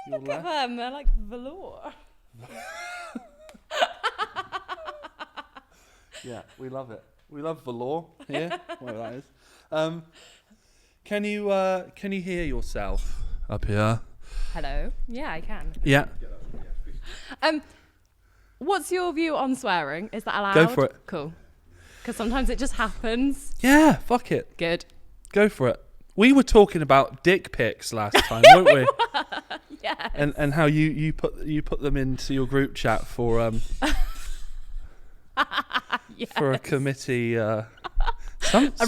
Your Look at left. them. They're like velour. Yeah, we love it. We love velour here. Whatever that is. Can you hear yourself up here? Hello. Yeah, I can. Yeah. What's your view on swearing? Is that allowed? Go for it. Cool. Because sometimes it just happens. Yeah, fuck it. Good. Go for it. We were talking about dick pics last time, weren't we? Yeah. And how you put them into your group chat for Yes. for a committee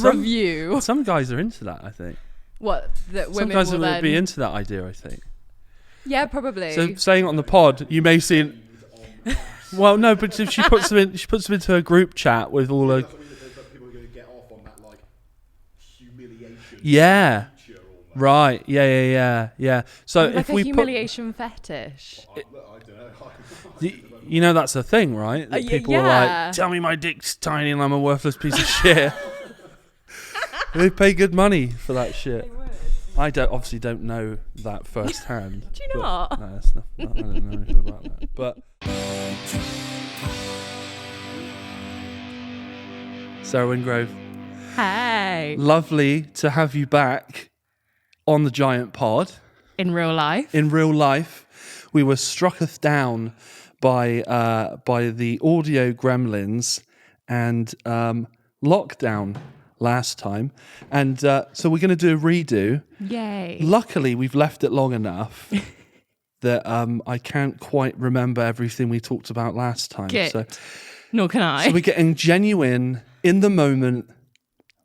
Review. Some guys are into that, I think. What? That Some women guys will would then... be into that idea, I think. Yeah, probably. So saying it on the pod, you may see it. Well, no, but if she puts them into a group chat with all her. People are going to get off on that like humiliation. Yeah. Right. Yeah. So like if a we humiliation fetish. I don't know. you know that's a thing, right? That people are yeah. like, tell me my dick's tiny and I'm a worthless piece of shit. They pay good money for that shit. I obviously don't know that firsthand. Do you not? No, that's not. I don't know anything about that. But Sarah Wingrove, Hey. lovely to have you back on the Giant Pod. In real life. In real life, we were strucketh down by the audio gremlins and lockdown last time, and so we're going to do a redo. Yay. Luckily, we've left it long enough that I can't quite remember everything we talked about last time. Good. So Nor can I. we're getting genuine, in the moment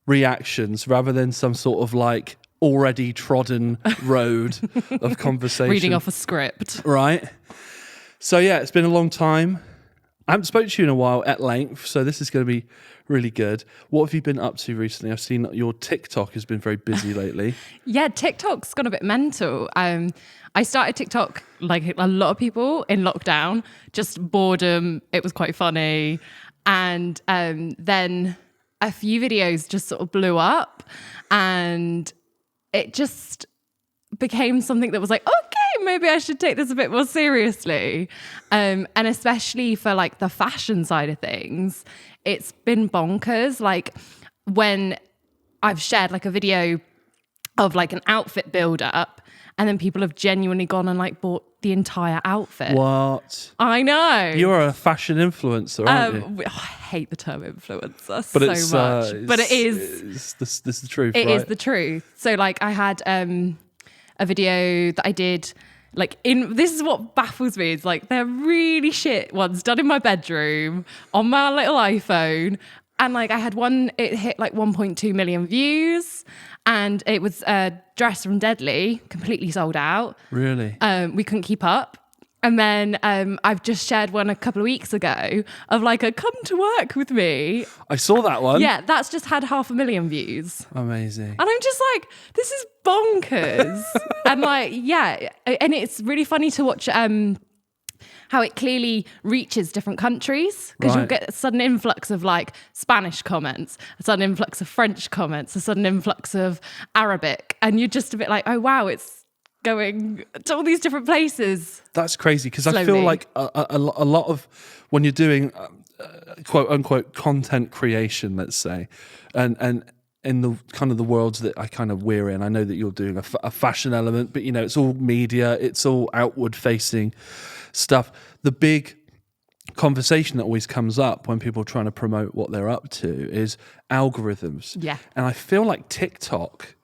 reactions rather than some sort of like already trodden road of conversation. Reading off a script. Right. So yeah, it's been a long time. I haven't spoken to you in a while at length, so this is going to be really good. What have you been up to recently? I've seen your TikTok has been very busy lately. Yeah, TikTok's gone a bit mental. I started TikTok like a lot of people in lockdown, just boredom. It was quite funny. And then a few videos just sort of blew up and it just became something that was like, okay, maybe I should take this a bit more seriously. And especially for like the fashion side of things, it's been bonkers. Like when I've shared like a video of like an outfit build up and then people have genuinely gone and like bought the entire outfit. What? I know. You're a fashion influencer, aren't you? I hate the term influencer But so it's, much. But it is. This is the truth, It right? is the truth. So like I had a video that I did like this is what baffles me. It's like they're really shit ones done in my bedroom on my little iPhone. And like I had one, it hit like 1.2 million views and it was a dress from Deadly, completely sold out. Really? We couldn't keep up. And then I've just shared one a couple of weeks ago of like a come to work with me. I saw that one. Yeah, that's just had 500,000 views. Amazing. And I'm just like, this is bonkers. And like, yeah. And it's really funny to watch how it clearly reaches different countries because you'll Right. get a sudden influx of like Spanish comments, a sudden influx of French comments, a sudden influx of Arabic. And you're just a bit like, oh, wow, it's going to all these different places. That's crazy because I feel Slowly. like a lot of when you're doing quote unquote content creation, let's say, and in the kind of the worlds that I kind of we're in, I know that you're doing a fashion element, but you know it's all media, it's all outward facing stuff. The big conversation that always comes up when people are trying to promote what they're up to is algorithms. Yeah. And I feel like TikTok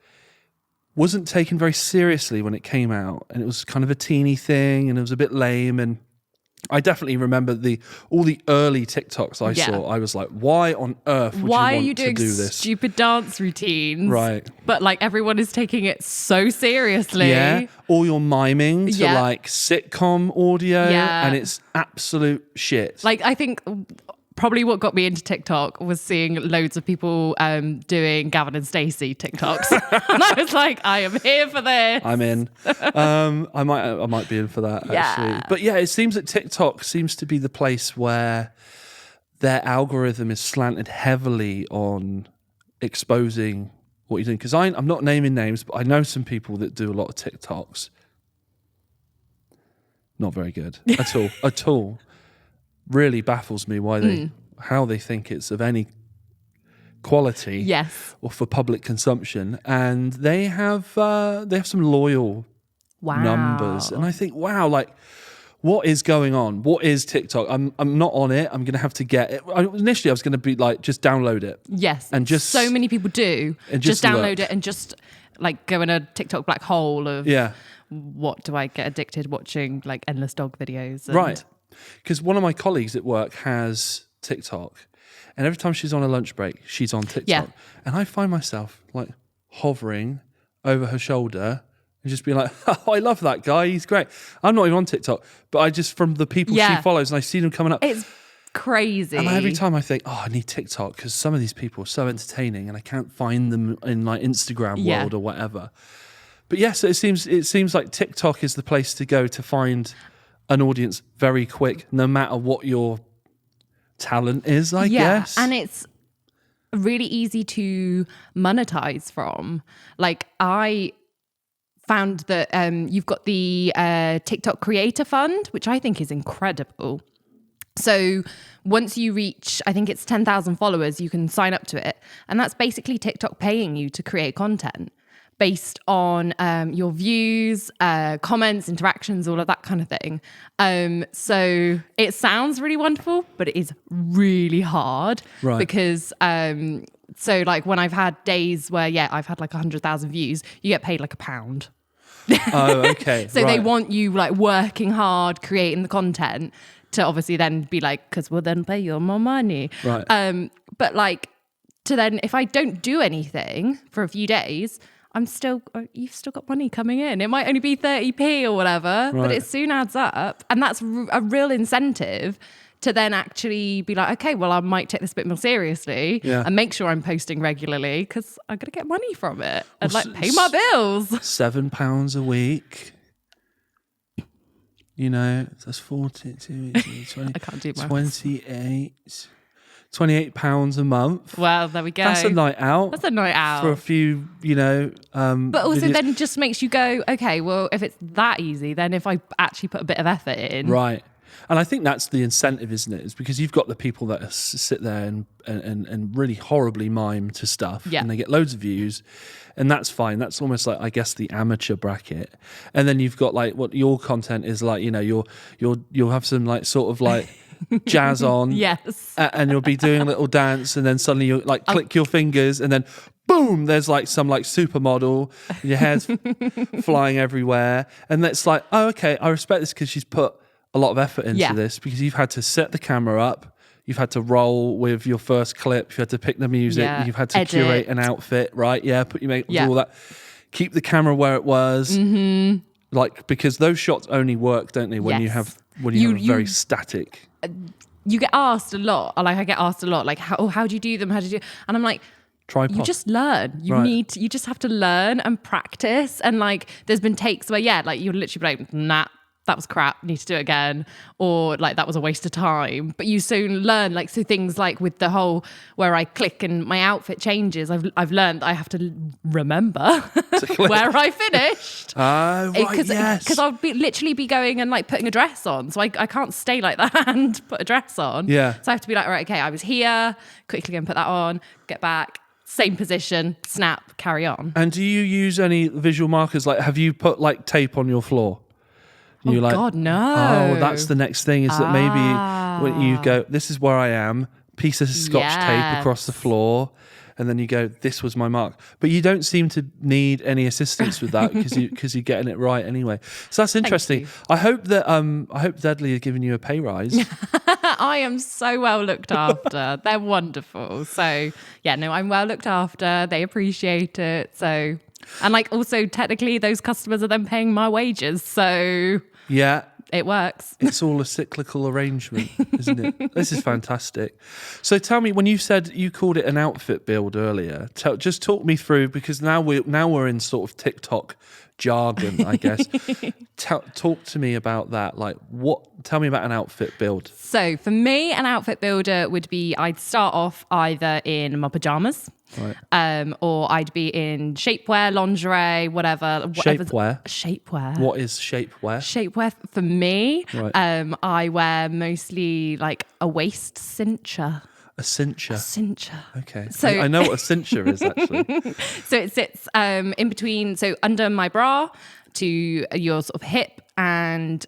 wasn't taken very seriously when it came out, and it was kind of a teeny thing and it was a bit lame. And I definitely remember all the early TikToks I Yeah. saw. I was like, why on earth would Why you are want you doing to do this? stupid dance routines? Right. But like everyone is taking it so seriously. Yeah, or you're miming to Yeah. like sitcom audio, Yeah. and it's absolute shit. Like I think probably what got me into TikTok was seeing loads of people doing Gavin and Stacey TikToks. And I was like, I am here for this. I'm in. I might be in for that Yeah. actually. But yeah, it seems that TikTok seems to be the place where their algorithm is slanted heavily on exposing what you're doing. Because I'm not naming names, but I know some people that do a lot of TikToks. not very good at all. At all. Really baffles me why how they think it's of any quality. Yes. Or for public consumption, and they have some loyal numbers, and I think, wow, like, what is going on? What is TikTok? I'm not on it. I'm gonna have to get it. Initially, I was gonna be like, just download it. Yes, and just so many people do. And just download look. it and just like go in a TikTok black hole of what do I get addicted watching, like endless dog videos. And right. Because one of my colleagues at work has TikTok, and every time she's on a lunch break, she's on TikTok. Yeah. And I find myself like hovering over her shoulder and just being like, oh, I love that guy. He's great. I'm not even on TikTok, but I just, from the people she follows, and I see them coming up. It's crazy. And every time I think, oh, I need TikTok because some of these people are so entertaining and I can't find them in like Instagram world or whatever. But yes, it seems like TikTok is the place to go to find an audience very quick, no matter what your talent is, I guess. And it's really easy to monetize from. Like, I found that you've got the TikTok Creator Fund, which I think is incredible. So once you reach, I think it's 10,000 followers, you can sign up to it. And that's basically TikTok paying you to create content based on your views, comments, interactions, all of that kind of thing. So it sounds really wonderful, but it is really hard. Right. Because so like when I've had days where, I've had like 100,000 views, you get paid like £1. Oh, okay. So they want you like working hard, creating the content to obviously then be like, because we'll then pay you more money. Right. But like to then, if I don't do anything for a few days, you've still got money coming in. It might only be 30p or whatever, but it soon adds up. And that's a real incentive to then actually be like, okay, well, I might take this a bit more seriously and make sure I'm posting regularly because I'm going to get money from it and like pay my bills. £7 a week. You know, that's 40, 20, I can't do maths. 28 £28 a month. Well, there we go. That's a night out. That's a night out. For a few, but also videos. then just makes you go, okay, well, if it's that easy, then if I actually put a bit of effort in. Right. And I think that's the incentive, isn't it? It's because you've got the people that sit there and really horribly mime to stuff. Yeah. And they get loads of views. And that's fine. That's almost like, I guess, the amateur bracket. And then you've got like what your content is like, you'll have some like sort of like jazz on. Yes. And you'll be doing a little dance and then suddenly you like click your fingers and then boom, there's like some like supermodel, and your hair's flying everywhere. And that's like, oh, okay, I respect this because she's put a lot of effort into this because you've had to set the camera up. You've had to roll with your first clip. You've had to pick the music. Yeah. You've had to Edit. curate an outfit, right? Yeah, put your makeup, do all that. Keep the camera where it was. Mm-hmm. Like, because those shots only work, don't they, when you have very static. You get asked a lot. Like I get asked a lot, like how do you do them? How do you do? And I'm like, Tripod. You just learn. You just have to learn and practice. And like, there's been takes where like you'll literally be like, nah, that was crap, need to do it again, or like that was a waste of time. But you soon learn, like, so things like with the whole where I click and my outfit changes, I've learned that I have to remember where I finished. Right, yes. Because I'll literally be going and like putting a dress on, so I can't stay like that and put a dress on. Yeah. So I have to be like, all right, okay, I was here, quickly go and put that on, get back, same position, snap, carry on. And do you use any visual markers? Like, have you put like tape on your floor? Oh, you're like, God, no. Oh, that's the next thing is that maybe when you go, this is where I am, piece of scotch tape across the floor, and then you go, this was my mark. But you don't seem to need any assistance with that because you're getting it right anyway. So that's interesting. I hope Deadly are giving you a pay rise. I am so well looked after. They're wonderful. So yeah, no, I'm well looked after. They appreciate it. So, and like also technically those customers are then paying my wages. So yeah, it works. It's all a cyclical arrangement, isn't it? This is fantastic. So tell me, when you said you called it an outfit build earlier, just talk me through, because now we're in sort of TikTok jargon, I guess. Talk to me about that. Like, tell me about an outfit build. So for me, an outfit builder would be, I'd start off either in my pajamas, Right. or I'd be in shapewear, lingerie, whatever. Shapewear? Shapewear. What is shapewear? Shapewear for me, Right. I wear mostly like a waist cincher. A cincher. Cincher. Okay. So I know what a cincher is, actually. So it sits in between, so under my bra to your sort of hip, and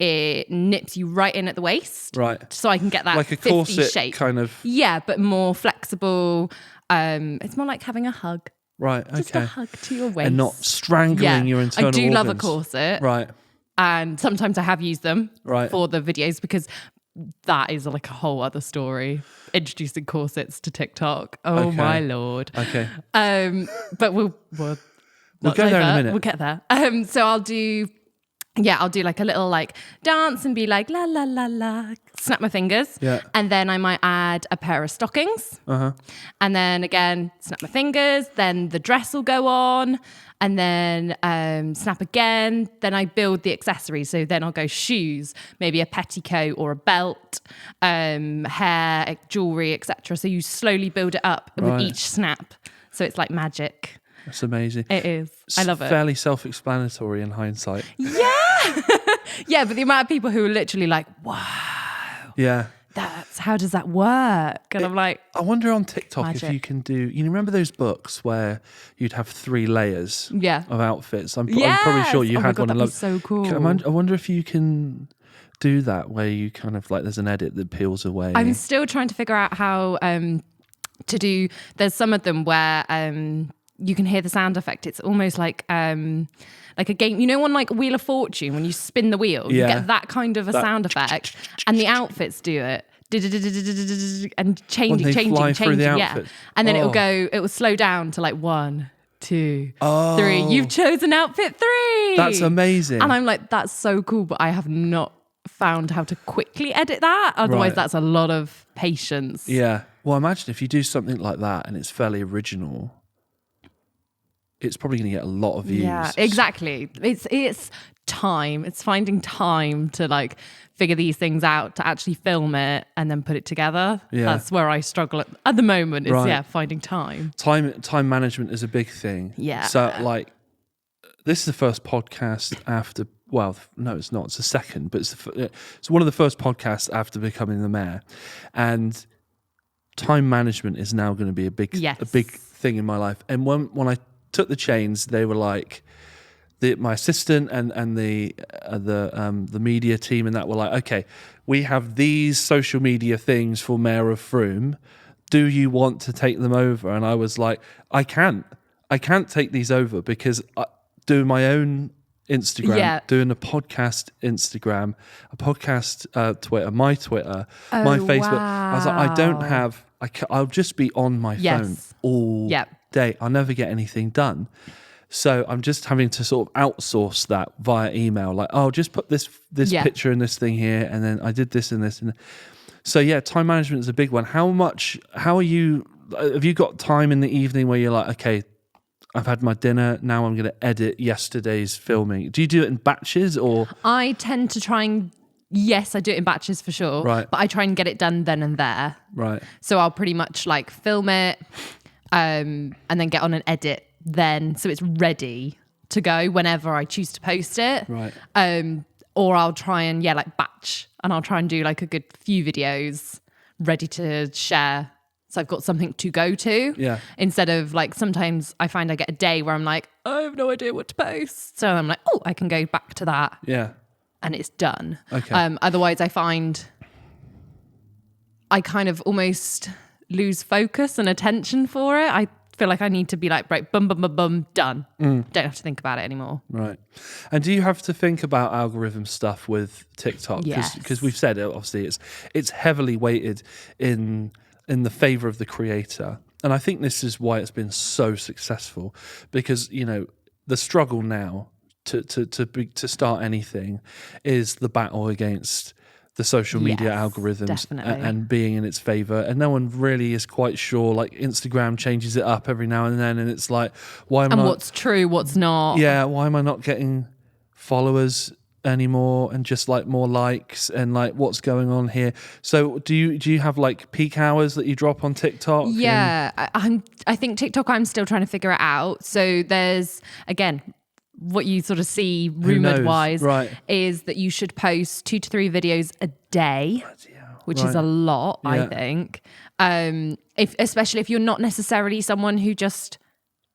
it nips you right in at the waist. Right. So I can get that Like a 50 corset shape. kind of. Yeah, but more flexible. It's more like having a hug. Right, okay. Just a hug to your waist. And not strangling your internal I do love a organs. corset. Right. And sometimes I have used them Right. for the videos, because that is like a whole other story. Introducing corsets to TikTok. Oh Okay. my Lord. Okay. But we'll We'll not go there in a divert. minute. We'll get there. So I'll do like a little like dance and be like la la la la, snap my fingers. Yeah. And then I might add a pair of stockings. And then again, snap my fingers. Then the dress will go on, and then snap again. Then I build the accessories. So then I'll go shoes, maybe a petticoat or a belt, hair, jewelry, etc. So you slowly build it up Right. with each snap. So it's like magic. That's amazing. It is. I love it. Fairly self-explanatory in hindsight. Yeah, but the amount of people who are literally like, wow, Yeah. how does that work? And I'm like, I wonder on TikTok if Magic. you can do, you remember those books where you'd have 3 layers Yeah. of outfits? I'm probably sure you Yes! Oh my had God, one. that'd in be so cool. I wonder if you can do that where you kind of like, there's an edit that peels away. I'm still trying to figure out how to do, there's some of them where you can hear the sound effect. It's almost like a game, you know, on like Wheel of Fortune, when you spin the wheel, you Yeah. get that kind of a sound effect, and the outfits do it. And When they fly through the changing, outfit. and then Oh. it will slow down to like 1, 2, 3. You've chosen outfit 3. That's amazing. And I'm like, that's so cool, but I have not found how to quickly edit that. Otherwise, Right. that's a lot of patience. Yeah. Well, imagine if you do something like that and it's fairly original, it's probably going to get a lot of views. Yeah, exactly. It's time. It's finding time to like figure these things out, to actually film it and then put it together. Yeah. That's where I struggle at the moment. Is Right. finding time. Time management is a big thing. Yeah. So this is the first podcast after, well, no, it's not. It's the second, but it's one of the first podcasts after becoming the mayor. And time management is now going to be a big thing in my life. And when I took the chains, they were like, my assistant and the media team and that were like, okay, we have these social media things for Mayor of Frome. Do you want to take them over? And I was like, I can't take these over because doing my own Instagram, doing a podcast Instagram, a podcast Twitter, my Twitter, my Facebook. Wow. I was like, I don't have. I'll just be on my phone all day. I'll never get anything done. So I'm just having to sort of outsource that via email. Like, oh, just put this picture and this thing here, and then I did this and this and. So yeah, time management is a big one. How are you? Have you got time in the evening where you're like, okay, I've had my dinner. Now I'm going to edit yesterday's filming. Do you do it in batches or? I tend to try and, yes, I do it in batches for sure. Right. But I try and get it done then and there. Right. So I'll pretty much like film it and then get on an edit then. So it's ready to go whenever I choose to post it. Right. Or I'll try and, like batch, and I'll try and do like a good few videos ready to share. So I've got something to go to. Yeah. Instead of like, sometimes I find I get a day where I'm like, I have no idea what to post. So I'm like, oh, I can go back to that. Yeah. And it's done. Okay. Otherwise I find I kind of almost lose focus and attention for it. I feel like I need to be like, right, bum, bum, bum, bum, done. Don't have to think about it anymore. Right. And do you have to think about algorithm stuff with TikTok? Yes. Because we've said it, obviously it's heavily weighted in the favor of the creator. And I think this is why it's been so successful, because, you know, the struggle now to start anything is the battle against the social media Yes, algorithms definitely. and being in its favor, and no one really is quite sure. Like Instagram changes it up every now and then, and it's like, why am I And not, what's true, what's not. yeah, why am I not getting followers anymore and just like more likes, and like what's going on here? So do you have like peak hours that you drop on TikTok? Yeah, I think TikTok, I'm still trying to figure it out. So there's, again, what you sort of see rumored knows? wise Right. is that you should post 2 to 3 videos a day, which is Right. a lot, I Yeah. think. Especially if you're not necessarily someone who just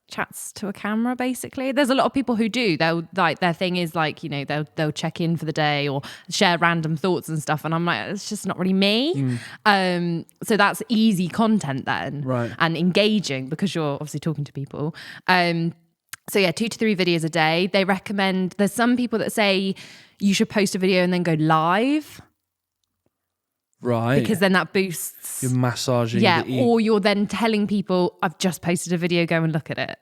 chats to a camera, basically. There's a lot of people who do. They'll like, their thing is like, you know, they'll check in for the day or share random thoughts and stuff, and I'm like, it's just not really me. So that's easy content then, Right. and engaging because you're obviously talking to people. So yeah, 2 to 3 videos a day. They recommend, there's some people that say you should post a video and then go live, Right. because then that boosts. You're massaging Yeah, the or you're then telling people, I've just posted a video, go and look at it.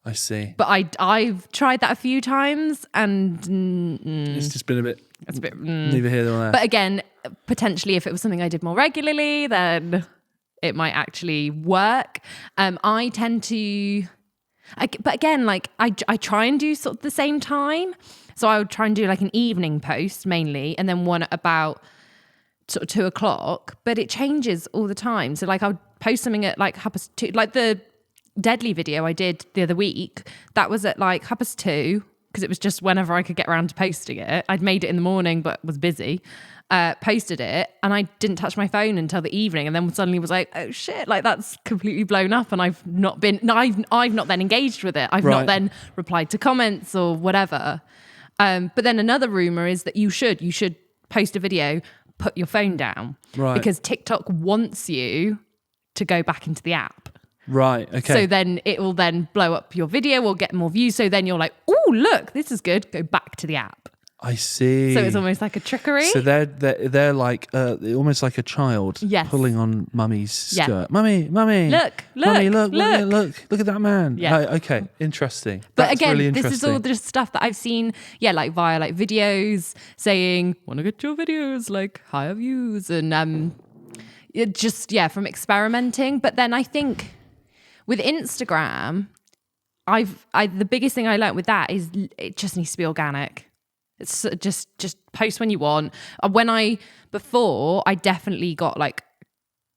I see. But I've tried that a few times, and It's just been a bit it's a bit. neither here nor there. But again, potentially, if it was something I did more regularly, then it might actually work. I tend to, but again, like I try and do sort of the same time. So I would try and do like an evening post mainly, and then one at about sort of 2:00. But it changes all the time. So like I would post something at like 2:30, like the Deadly video I did the other week, that was at like 2:30, because it was just whenever I could get around to posting it. I'd made it in the morning but was busy, posted it, and I didn't touch my phone until the evening, and then suddenly was like, oh shit, like that's completely blown up, and I've not then engaged with it. I've Right. not then replied to comments or whatever. But then another rumor is that you should post a video, put your phone down, Right. because TikTok wants you to go back into the app. Right. Okay. So then it will then blow up your video or get more views. So then you're like, oh, look, this is good. Go back to the app. I see. So it's almost like a trickery. So they're like almost like a child Yes. pulling on mummy's Yeah. skirt. Mummy, Look, mummy, look. look at that man. Yeah. Okay, interesting. But That's again, really this interesting. is all the stuff that I've seen, like via like videos saying, want to get your videos like higher views, and it just, from experimenting. But then I think with Instagram, the biggest thing I learned with that is it just needs to be organic. It's just post when you want. Before I definitely got like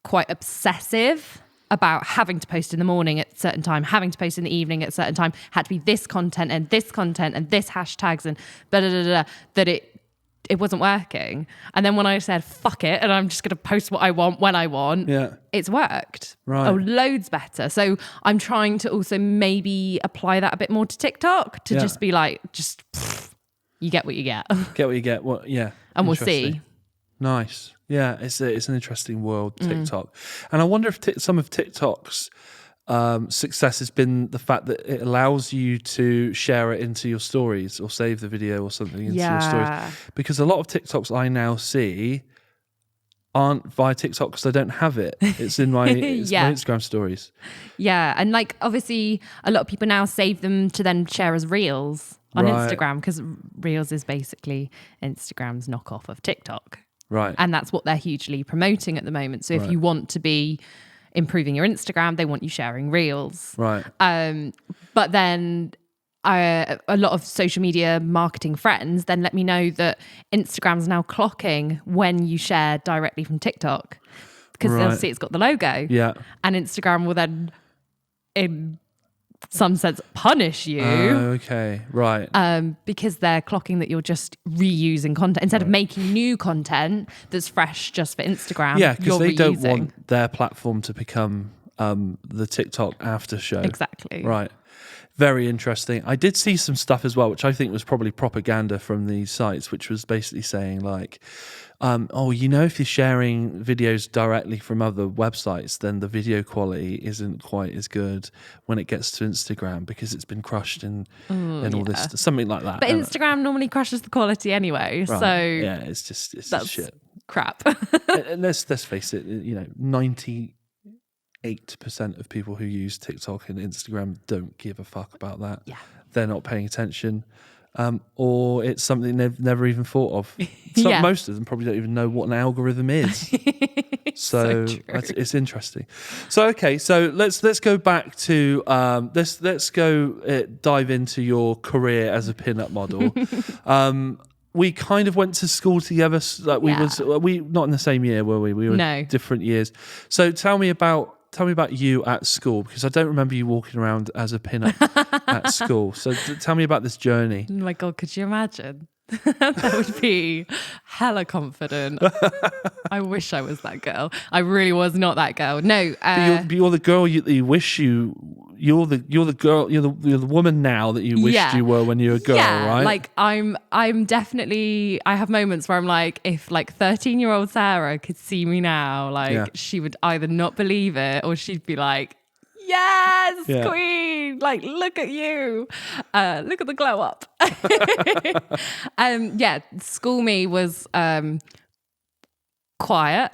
quite obsessive about having to post in the morning at a certain time, having to post in the evening at a certain time, had to be this content and this content and this hashtags and that it wasn't working. And then when I said, fuck it, and I'm just going to post what I want when I want, it's worked. Right. Oh, loads better. So I'm trying to also maybe apply that a bit more to TikTok to just be like, you get what you get. Get what you get. What? Yeah. And we'll Interesting. see. Nice. Yeah, it's an interesting world, TikTok. And I wonder if some of TikTok's success has been the fact that it allows you to share it into your stories or save the video or something into your stories. Because a lot of TikToks I now see aren't via TikTok because I don't have it. It's in my, my Instagram stories. Yeah. And like, obviously, a lot of people now save them to then share as Reels on Right. Instagram, because Reels is basically Instagram's knockoff of TikTok. Right. And that's what they're hugely promoting at the moment. So if you want to be improving your Instagram, they want you sharing Reels. Right. But then a lot of social media marketing friends then let me know that Instagram's now clocking when you share directly from TikTok, because they'll see it's got the logo. Yeah. And Instagram will then, in some sense, punish you. Okay. Right. Because they're clocking that you're just reusing content instead of making new content that's fresh just for Instagram. Yeah, because they don't reusing. want their platform to become the TikTok after show. Exactly. Right. Very interesting. I did see some stuff as well, which I think was probably propaganda from these sites, which was basically saying like, if you're sharing videos directly from other websites, then the video quality isn't quite as good when it gets to Instagram because it's been crushed in all this, something like that. But Instagram normally crushes the quality anyway. Right. So yeah, it's just shit. Crap. And let's face it, 98% of people who use TikTok and Instagram don't give a fuck about that. Yeah. They're not paying attention. or it's something they've never even thought of. Yeah. Most of them probably don't even know what an algorithm is. So true. it's interesting. So okay, so let's go back to let's go dive into your career as a pin-up model. We kind of went to school together. Like we not in the same year, were we? We were No. different years. So tell me about you at school, because I don't remember you walking around as a pin-up at school. So tell me about this journey. Oh my God, could you imagine? That would be hella confident. I wish I was that girl. I really was not that girl. No, But you're the girl you wish you're the girl, you're the woman now that you wished you were when you were a girl, right? Like I'm definitely, I have moments where I'm like, if like 13-year-old Sarah could see me now, like she would either not believe it or she'd be like, yes, queen, like look at you, look at the glow up. School me was quiet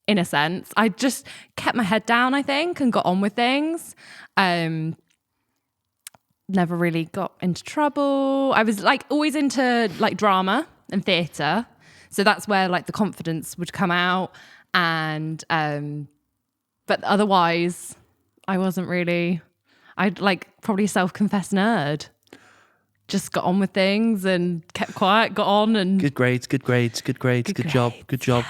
in a sense. I just kept my head down, I think, and got on with things. Never really got into trouble. I was like always into like drama and theatre, so that's where like the confidence would come out. And but otherwise, I wasn't really. I'd like probably self-confessed nerd. Just got on with things and kept quiet, got on and good grades, good job.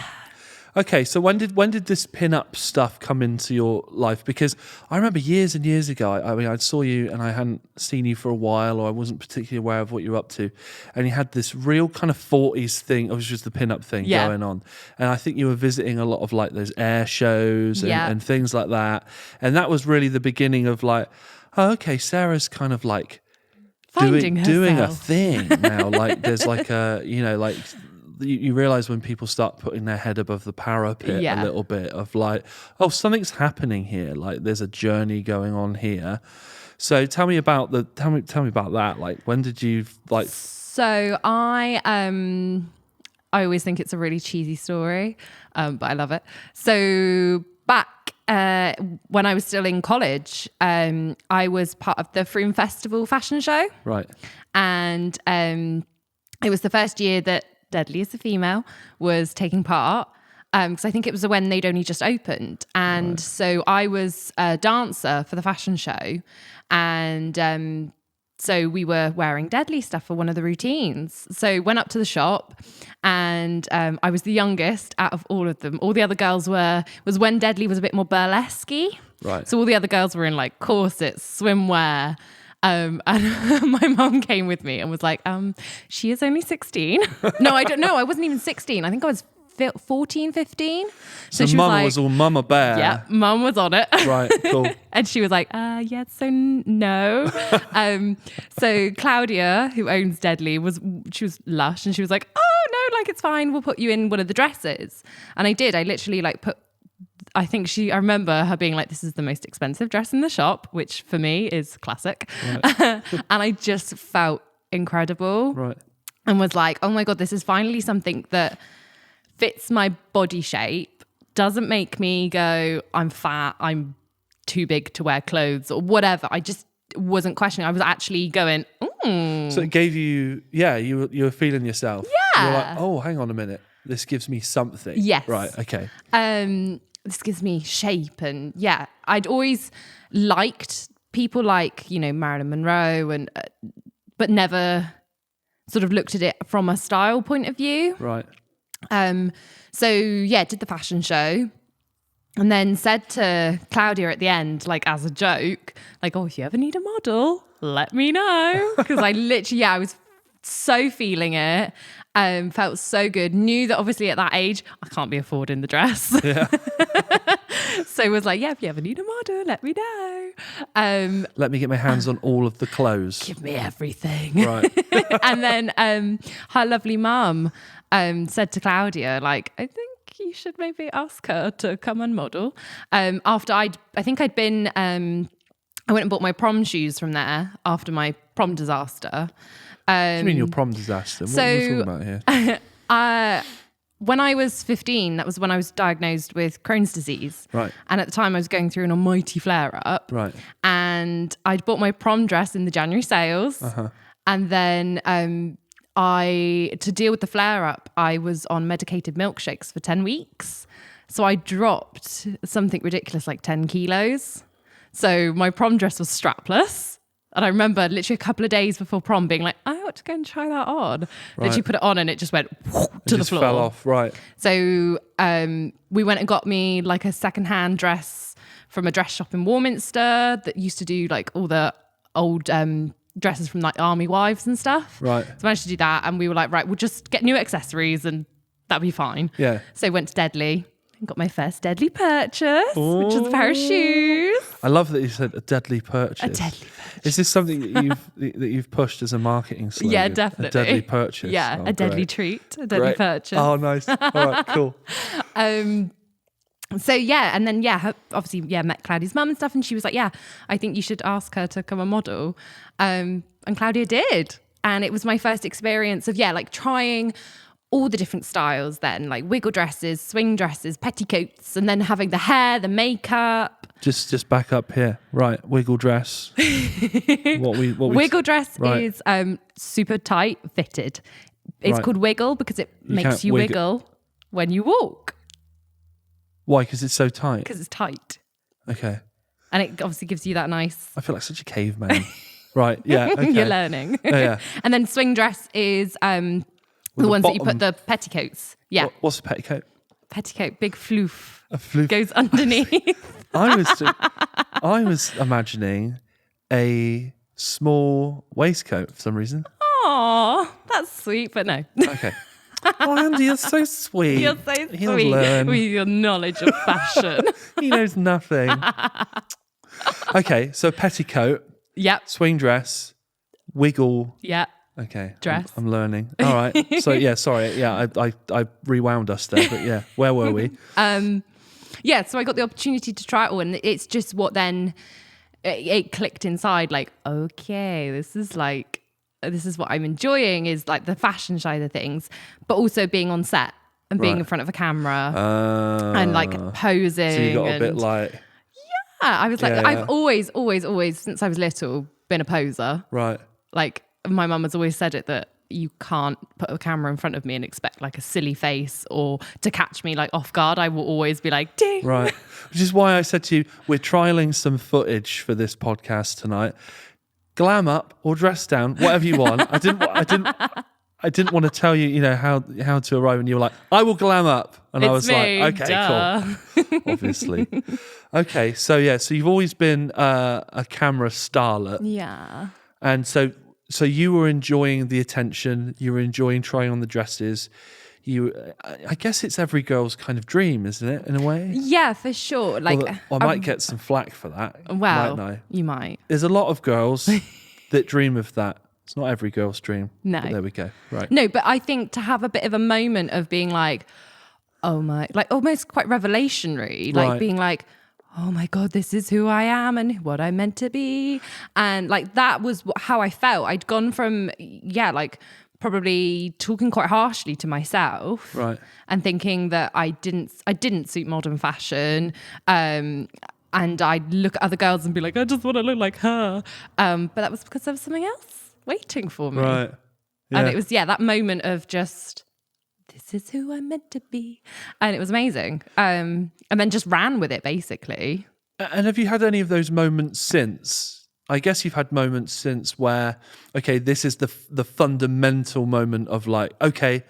Okay, so when did this pin-up stuff come into your life? Because I remember years and years ago, I mean, I saw you and I hadn't seen you for a while, or I wasn't particularly aware of what you were up to, and you had this real kind of 40s thing. It was just the pin-up thing going on, and I think you were visiting a lot of like those air shows and things like that, and that was really the beginning of like, oh, okay, Sarah's kind of like doing a thing now. Like there's like a, you know, like you realize when people start putting their head above the parapet a little bit of like, oh, something's happening here. Like there's a journey going on here. So tell me about that. Like when did you like? So I always think it's a really cheesy story, but I love it. So back when I was still in college, I was part of the Froome Festival fashion show. Right. And it was the first year that Deadly as a female was taking part, because I think it was when they'd only just opened. And so I was a dancer for the fashion show. And so we were wearing Deadly stuff for one of the routines. So went up to the shop, and I was the youngest out of all of them. All the other girls was when Deadly was a bit more burlesque-y. Right. So all the other girls were in like corsets, swimwear. And my mum came with me and was like, she is only 16. No, I don't know. I wasn't even 16. I think I was 14, 15. So she mum was all Mama Bear. Yeah, mum was on it. Right, cool. And she was like, so no. So Claudia, who owns Deadly, she was lush, and she was like, oh, no, like it's fine. We'll put you in one of the dresses. And I did. I literally like I remember her being like, this is the most expensive dress in the shop, which for me is classic. Right. And I just felt incredible. Right. And was like, oh my God, this is finally something that fits my body shape, doesn't make me go, I'm fat, I'm too big to wear clothes or whatever. I just wasn't questioning. I was actually going, So it gave you, you were feeling yourself. Yeah. You're like, oh, hang on a minute. This gives me something. Yes. Right, okay. This gives me shape. And I'd always liked people like, you know, Marilyn Monroe, and but never sort of looked at it from a style point of view. Right. So did the fashion show, and then said to Claudia at the end, like as a joke, like, oh, if you ever need a model, let me know. Because I literally, I was so feeling it. Felt so good. Knew that obviously at that age, I can't be affording the dress. Yeah. So was like, if you ever need a model, let me know. Let me get my hands on all of the clothes. Give me everything. Right. And then her lovely mum said to Claudia, like, I think you should maybe ask her to come and model. After I think I'd been, I went and bought my prom shoes from there after my prom disaster. What do you mean your prom disaster? What are we talking about here? When I was 15, that was when I was diagnosed with Crohn's disease. Right. And at the time I was going through an almighty flare-up. Right. And I'd bought my prom dress in the January sales. Uh-huh. And then to deal with the flare up, I was on medicated milkshakes for 10 weeks. So I dropped something ridiculous, like 10 kilos. So my prom dress was strapless. And I remember literally a couple of days before prom being like, I ought to go and try that on. Literally put it on and it just went to the floor. Fell off, right. So we went and got me like a secondhand dress from a dress shop in Warminster that used to do like all the old dresses from like army wives and stuff. Right. So I managed to do that. And we were like, right, we'll just get new accessories and that'll be fine. Yeah. So went to Deadly. Got my first Deadly purchase, which is a pair of shoes. I love that you said a deadly purchase. A deadly purchase. Is this something that you've pushed as a marketing slogan? Yeah, definitely. A deadly purchase. Yeah, Oh, a deadly great. treat, a deadly Great. purchase. Oh, nice. All right, cool. So yeah, and then obviously met Claudia's mum and stuff, and she was like, yeah, I think you should ask her to come and model. And Claudia did, and it was my first experience of like trying all the different styles then, like wiggle dresses, swing dresses, petticoats, and then having the hair, the makeup. Just back up here. Right, wiggle dress. Wiggle dress is super tight fitted. It's called wiggle because it makes you wiggle when you walk. Why? Because it's so tight? Because it's tight. Okay. And it obviously gives you that nice... I feel like such a caveman. Right, yeah, okay. You're learning. Yeah. And then swing dress is... the ones that you put the petticoats. Yeah. What's a petticoat? Petticoat, big floof. A floof. Goes underneath. I was imagining a small waistcoat for some reason. Aw, that's sweet, but no. Okay. Oh, Andy, you're so sweet. You're so He'll sweet learn. with your knowledge of fashion. He knows nothing. Okay, so petticoat, Yep. swing dress, wiggle. Yep. Okay. Dress. I'm learning. All right. So yeah, sorry. Yeah, I rewound us there, but yeah, where were we? So I got the opportunity to try it all, and it's just what then it clicked inside. Like, okay, this is what I'm enjoying, is like the fashion side of things, but also being on set and being in front of a camera and like posing. So you got a bit like... Yeah, I was like, Yeah. I've always, since I was little, been a poser. Right. Like, my mum has always said it, that you can't put a camera in front of me and expect like a silly face or to catch me like off guard. I will always be like, ding. Right. Which is why I said to you, we're trialing some footage for this podcast tonight. Glam up or dress down, whatever you want. I didn't want to tell you, how to arrive, and you were like, I will glam up. And I was me, like, okay, duh. cool. Obviously. Okay, so you've always been a camera starlet. Yeah. And so you were enjoying the attention, you were enjoying trying on the dresses. I guess it's every girl's kind of dream, isn't it, in a way? Yeah, for sure. Like, I might get some flack for that. well, mightn't I? you might. There's a lot of girls that dream of that. It's not every girl's dream. No. But there we go. Right. No, but I think to have a bit of a moment of being like, oh my, like almost quite revelationary, like Right. being like, oh my God, this is who I am and what I'm meant to be. And like, that was how I felt. I'd gone from, like probably talking quite harshly to myself. Right. And thinking that I didn't suit modern fashion. And I'd look at other girls and be like, I just want to look like her. But that was because there was something else waiting for me. Right. Yeah. And it was, that moment of just, this is who I'm meant to be. And it was amazing. And then just ran with it, basically. And have you had any of those moments since? I guess you've had moments since where, okay, this is the fundamental moment of like, okay,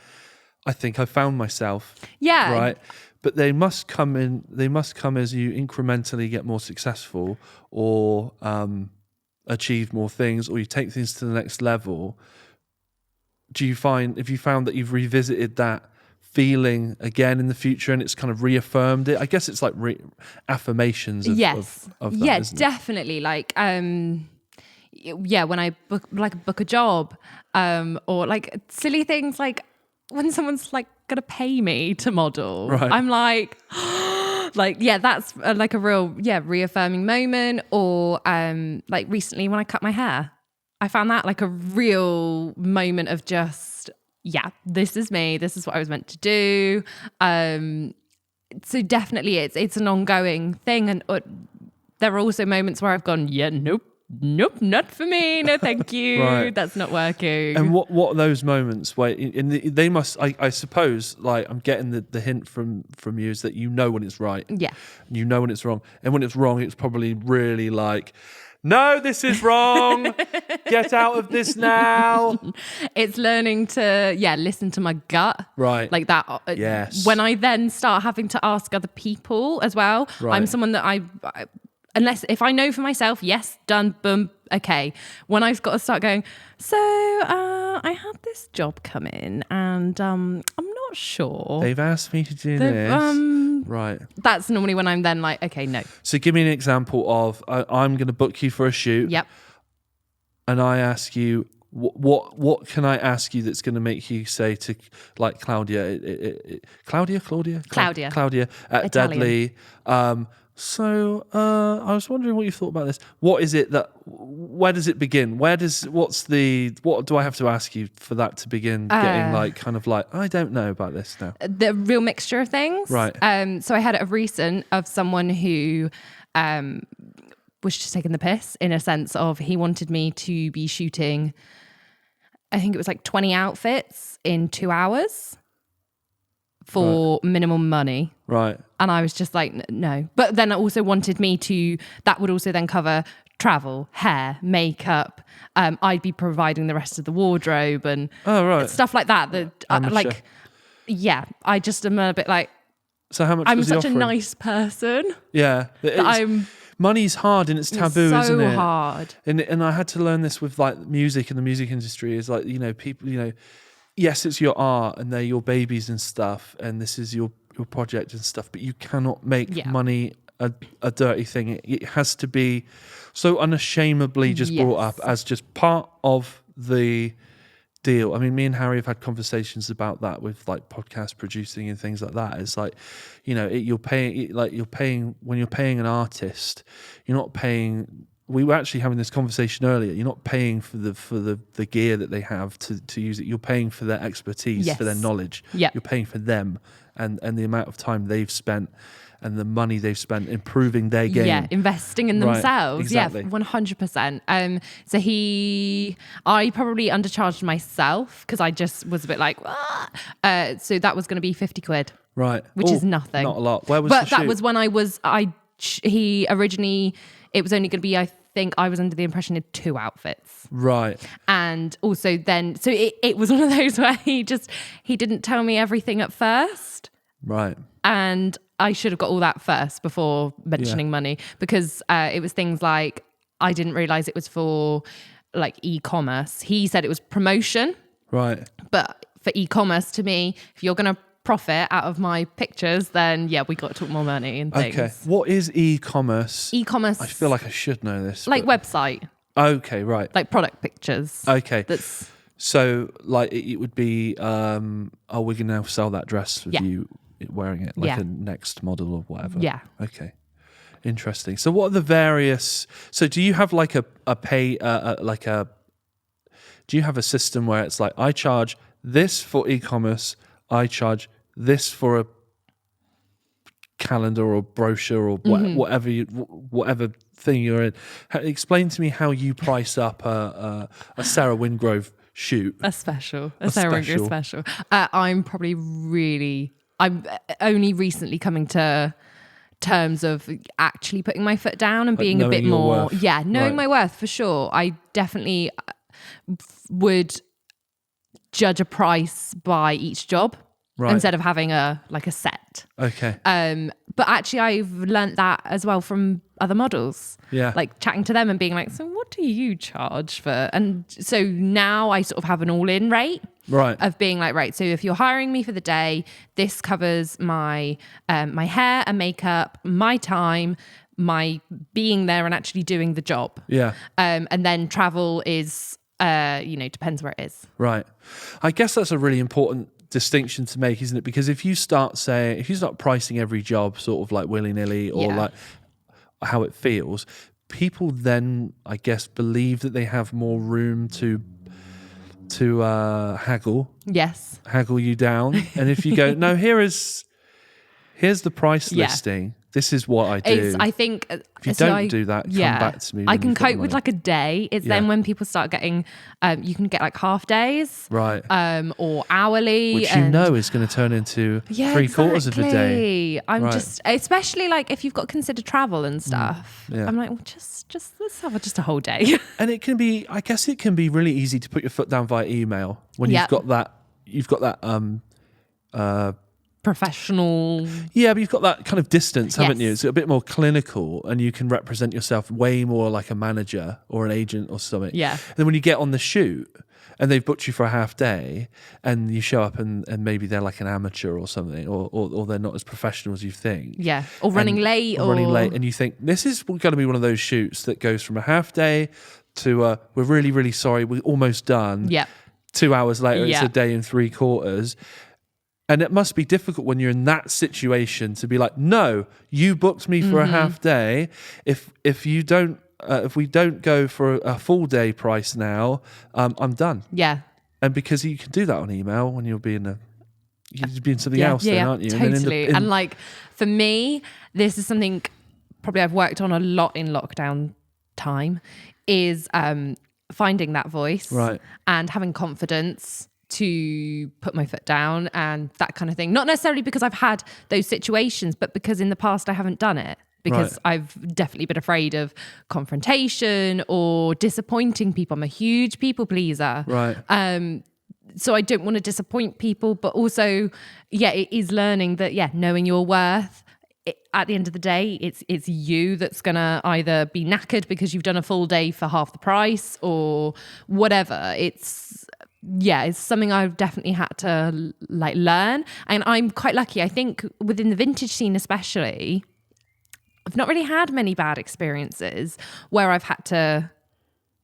I think I found myself. Yeah. Right. But they must come as you incrementally get more successful or achieve more things, or you take things to the next level. Have you found that you've revisited that feeling again in the future and it's kind of reaffirmed it? I guess it's like affirmations of, yes. of that, yeah, isn't it? definitely. Like, when I book a job, or like silly things, like when someone's like gonna pay me to model, Right. I'm like, that's like a real, reaffirming moment. Or like recently when I cut my hair, I found that like a real moment of just, this is me. This is what I was meant to do. So definitely it's an ongoing thing. And there are also moments where I've gone, nope, nope, not for me. No, thank you. Right. That's not working. And what are those moments where they must? I suppose, like, I'm getting the hint from you is that you know when it's right. Yeah. You know when it's wrong, and when it's wrong, it's probably really like, no, this is wrong. Get out of this now. It's learning to, listen to my gut. Right. Like that. Yes. When I then start having to ask other people as well, Right. I'm someone that if I know for myself, yes, done, boom, okay. When I've got to start going, so I had this job come in and I'm not sure. They've asked me to do this. Right. That's normally when I'm then like, okay, no. So give me an example of I'm going to book you for a shoot. Yep. And I ask you, what can I ask you that's going to make you say to, like, Claudia at Italian. Dudley, so I was wondering what you thought about this. What is it where does it begin? What do I have to ask you for that to begin getting like, kind of like, I don't know about this now? The real mixture of things. Right. So I had a recent of someone who was just taking the piss, in a sense of he wanted me to be shooting, I think it was like 20 outfits in 2 hours for minimum money. Right. And I was just like, no. But then I also wanted me to, that would also then cover travel, hair, makeup. I'd be providing the rest of the wardrobe and stuff like that. I just am a bit like, so how much I'm was the such a offering? nice person. Yeah. Money's hard and it's taboo, so isn't it? hard. And I had to learn this with, like, music and the music industry is like, people, yes, it's your art and they're your babies and stuff, and this is your project and stuff, but you cannot make money a dirty thing. It has to be so unashamedly just brought up as just part of the deal. I mean, me and Harry have had conversations about that with, like, podcast producing and things like that. It's like, you're paying when you're paying an artist, you're not paying. We were actually having this conversation earlier. You're not paying for the gear that they have to use it. You're paying for their expertise, for their knowledge. Yeah. You're paying for them and the amount of time they've spent and the money they've spent improving their game. Yeah, investing in themselves. Right, exactly. Yeah, 100%. So I probably undercharged myself because I just was a bit like, so that was going to be 50 quid. Right. Which is nothing. Not a lot. Where was the shoot? But that was when he originally, it was only going to be, I think I was under the impression he had 2 outfits. Right. And also then, so it was one of those where he didn't tell me everything at first. Right. And I should have got all that first before mentioning money, because it was things like, I didn't realize it was for, like, e-commerce. He said it was promotion. Right. But for e-commerce, to me, if you're going to profit out of my pictures, then we got to talk more money and things. Okay. What is e-commerce? E-commerce. I feel like I should know this. Like website. Okay, right. Like product pictures. Okay. So, like, it would be, we can now sell that dress with you wearing it, like a next model or whatever. Yeah. Okay. Interesting. So what are the various, so do you have like do you have a system where it's like, I charge this for e-commerce, I charge this for a calendar or brochure or whatever thing you're in. Explain to me how you price up a Sarah Wingrove shoot. A Sarah Wingrove special. I'm only recently coming to terms of actually putting my foot down and being a bit more, knowing my worth for sure. I definitely would judge a price by each job instead of having a set. Okay. But actually I've learnt that as well from other models. Yeah. Like chatting to them and being like, so what do you charge for? And so now I sort of have an all-in rate. Right. Of being like, right, so if you're hiring me for the day, this covers my my hair and makeup, my time, my being there and actually doing the job. Yeah. And then travel is, depends where it is. Right. I guess that's a really important distinction to make, isn't it? Because if you start pricing every job sort of like willy-nilly or like how it feels, people then, I guess, believe that they have more room to haggle you down. And if you go, no, here's the price listing, this is what I do. I think if you don't do that, come back to me. I when can you've got the cope with money. like a day. It's then when people start getting, you can get like half days, Right. Or hourly, Which you know is going to turn into 3/4 of a day. I'm Right. just, especially like if you've got to consider travel and stuff. yeah. I'm like, well, just let's have just a whole day. And it can be, I guess it can be really easy to put your foot down via email when Yep. you've got that Professional. yeah, but you've got that kind of distance, haven't you? Yes. It's a bit more clinical, and you can represent yourself way more like a manager or an agent or something. Yeah. And then when you get on the shoot and they've booked you for a half day and you show up and maybe they're like an amateur or something, or they're not as professional as you think. Yeah. Or running late. Or running late, and you think, this is going to be one of those shoots that goes from a half day to we're really, really sorry, we're almost done. Yeah. 2 hours later, it's Yeah. a day and 3/4. And it must be difficult when you're in that situation to be like, no, you booked me for a half day. If you don't, if we don't go for a full day price now, I'm done. Yeah. And because you can do that on email when you're being something else, then, aren't you? Totally. And then And like for me, this is something probably I've worked on a lot in lockdown time, is finding that voice, Right. and having confidence to put my foot down and that kind of thing. Not necessarily because I've had those situations, but because in the past I haven't done it. Because Right. I've definitely been afraid of confrontation or disappointing people. I'm a huge people pleaser. Right. So I don't want to disappoint people, but also, it is learning that, knowing your worth. At the end of the day, it's you that's gonna either be knackered because you've done a full day for half the price or whatever. It's something I've definitely had to like learn, and I'm quite lucky. I think within the vintage scene, especially, I've not really had many bad experiences where I've had to,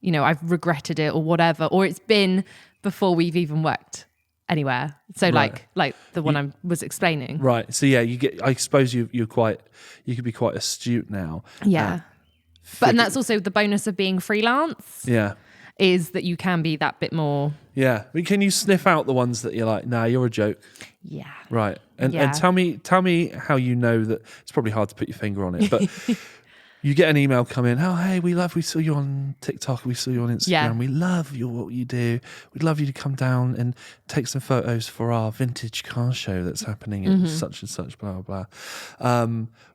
I've regretted it or whatever, or it's been before we've even worked anywhere. So Right. like the one I was explaining. Right. So yeah, I suppose you could be quite astute now. Yeah. And that's also the bonus of being freelance, Yeah. is that you can be that bit more. Yeah. I mean, can you sniff out the ones that you're like, nah, you're a joke? Yeah. Right. And Yeah. tell me how you know that. It's probably hard to put your finger on it, but you get an email come in, oh, hey, we saw you on TikTok, we saw you on Instagram, Yeah. we love what you do. We'd love you to come down and take some photos for our vintage car show that's happening at such and such, blah, blah, blah.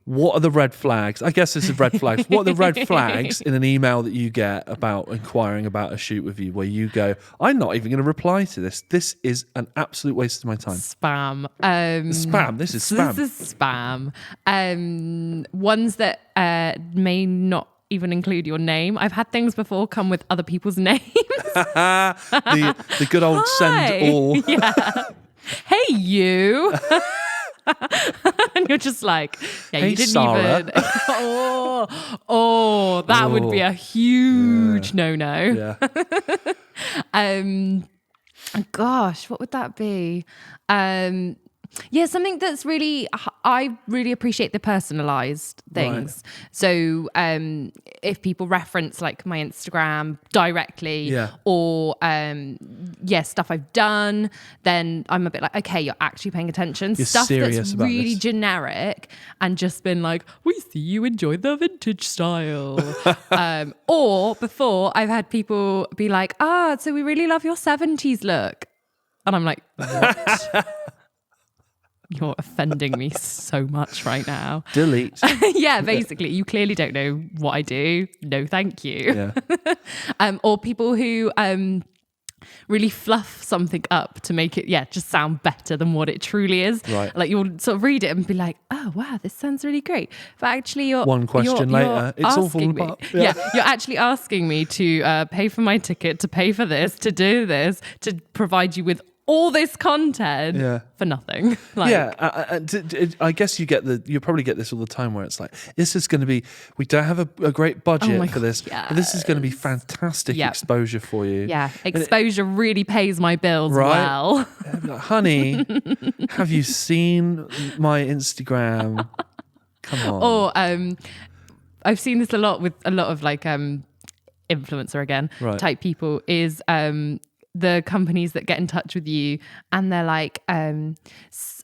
What are the red flags? I guess this is red flags. What are the red flags in an email that you get about inquiring about a shoot with you where you go, I'm not even going to reply to this. This is an absolute waste of my time. Spam. Spam. This is spam. This is spam. Ones that may not even include your name. I've had things before come with other people's names. the good old Hi. send all. Yeah. Hey, you. And you're just like, Hey, you didn't Sarah. even. That would be a huge no-no. Yeah. Gosh, what would that be? Something that's really, I really appreciate the personalized things. Right. So if people reference like my Instagram directly, or stuff I've done, then I'm a bit like, okay, you're actually paying attention. You're Stuff serious that's about really this. generic and just been like, we see you enjoy the vintage style. Or before, I've had people be like, so we really love your 70s look. And I'm like, what? You're offending me so much right now. Delete. Yeah, basically, you clearly don't know what I do. No, thank you. Yeah. Or people who really fluff something up to make it, just sound better than what it truly is. Right. Like you'll sort of read it and be like, oh, wow, this sounds really great. But actually, One question later, it's all falling apart. Yeah, you're actually asking me to pay for my ticket, to pay for this, to do this, to provide you with all this content for nothing. Like, I guess you probably get this all the time where it's like, this is going to be, we don't have a great budget for this, but this is going to be fantastic exposure for you. Yeah, exposure really pays my bills well. Like, honey, have you seen my Instagram? Come on. Or I've seen this a lot with a lot of like influencer again type people, is the companies that get in touch with you and they're like,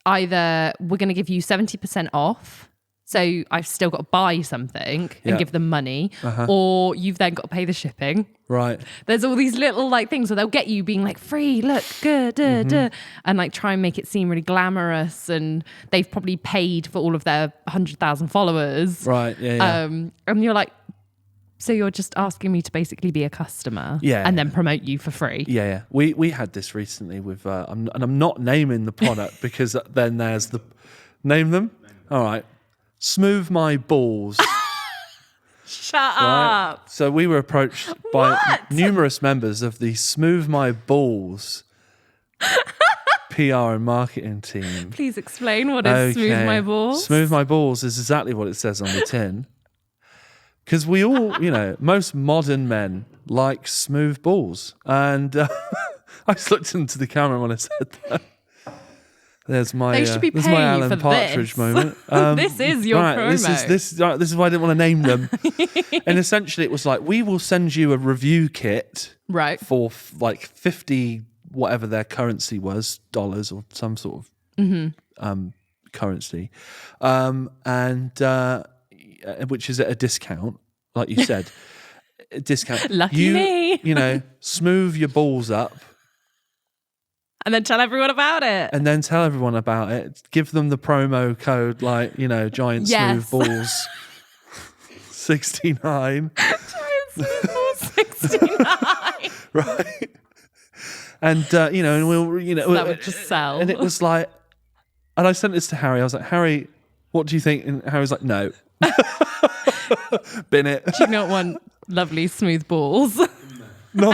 either we're going to give you 70% off So I've still got to buy something Yeah. and give them money, or you've then got to pay the shipping. Right. There's all these little like things where they'll get you being like free, look, good, and like try and make it seem really glamorous. And they've probably paid for all of their 100,000 followers. Right. Yeah. And you're like, so you're just asking me to basically be a customer, and then promote you for free. Yeah. We had this recently with, and I'm not naming the product because then there's the name them. All right. Smooth my balls. Shut Right? up. So we were approached by What? numerous members of the Smooth My Balls PR and marketing team. Please explain what is Smooth My Balls. Smooth My Balls is exactly what it says on the tin. Because we all, most modern men like smooth balls. And I just looked into the camera when I said that. There's my, They should be there's my paying you Alan for Partridge this. moment. This is your right, promo. This is why I didn't want to name them. And essentially it was like, we will send you a review kit Right. for like 50, whatever their currency was, dollars or some sort of currency. Which is at a discount, like you said. A discount. Lucky me. Smooth your balls up. And then tell everyone about it. And then tell everyone about it. Give them the promo code, like, giant Yes. smooth balls 69. Giant Smooth Balls 69. Right. And, and we'll, That would just sell. And it was like, and I sent this to Harry. I was like, Harry, what do you think? And Harry was like, no. Bin it. Do you not want lovely smooth balls? No.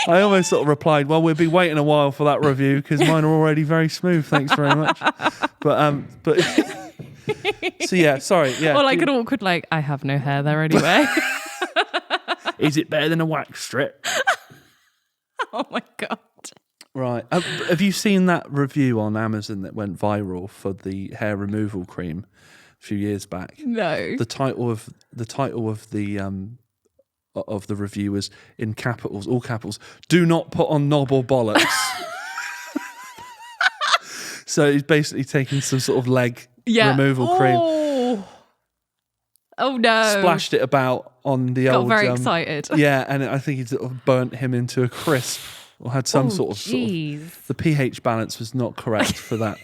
I almost sort of replied, well, we'll be waiting a while for that review because mine are already very smooth. Thanks very much. But so yeah, sorry. Yeah. Or like an awkward, like, I have no hair there anyway. Is it better than a wax strip? Oh my God. Right. Have you seen that review on Amazon that went viral for the hair removal cream a few years back? No. The title of the review was in capitals, all capitals. Do not put on knob or bollocks. So he's basically taking some sort of leg removal cream, Oh no. splashed it about on the Got old. very excited. Yeah, and I think he sort of burnt him into a crisp or had some sort of. The pH balance was not correct for that.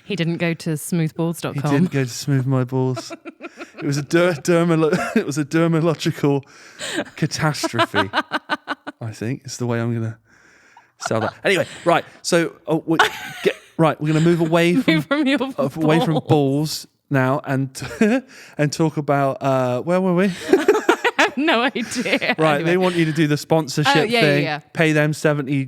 He didn't go to He smoothballs.com. didn't go to smooth my balls. It was a dermatological catastrophe. I think is the way I'm going to sell that. Anyway, right. So we're going to move away from your away from balls now and talk about where were we? I have no idea. Right, Anyway. they want you to do the sponsorship thing. Yeah. Pay them 70.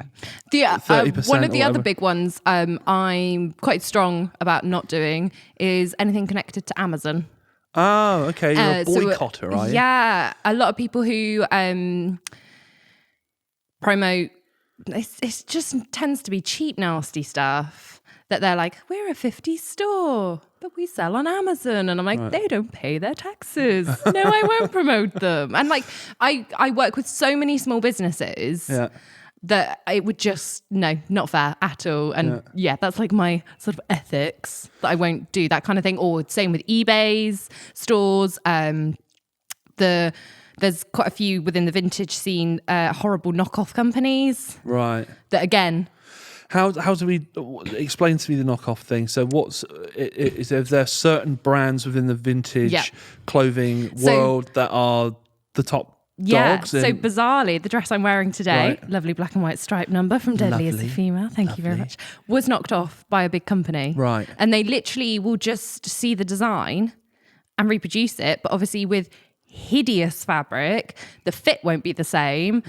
30% One of the or other whatever. big ones I'm quite strong about not doing is anything connected to Amazon. Oh, okay. You're a So, boycotter, are you? Yeah, a lot of people who promote it just tends to be cheap, nasty stuff that they're like, we're a 50s store, but we sell on Amazon. And I'm like, they don't pay their taxes. No, I won't promote them. And like, I work with so many small businesses that it would just, no, not fair at all. And yeah, that's like my sort of ethics that I won't do that kind of thing. Or same with eBay's stores. There's quite a few within the vintage scene, horrible knockoff companies. Right. That again, How do we explain to me the knockoff thing? So is there certain brands within the vintage clothing world that are the top dogs? So bizarrely, the dress I'm wearing today, lovely black and white stripe number from Deadly as a Female, thank you very much, was knocked off by a big company. Right. And they literally will just see the design and reproduce it, but obviously with hideous fabric, the fit won't be the same.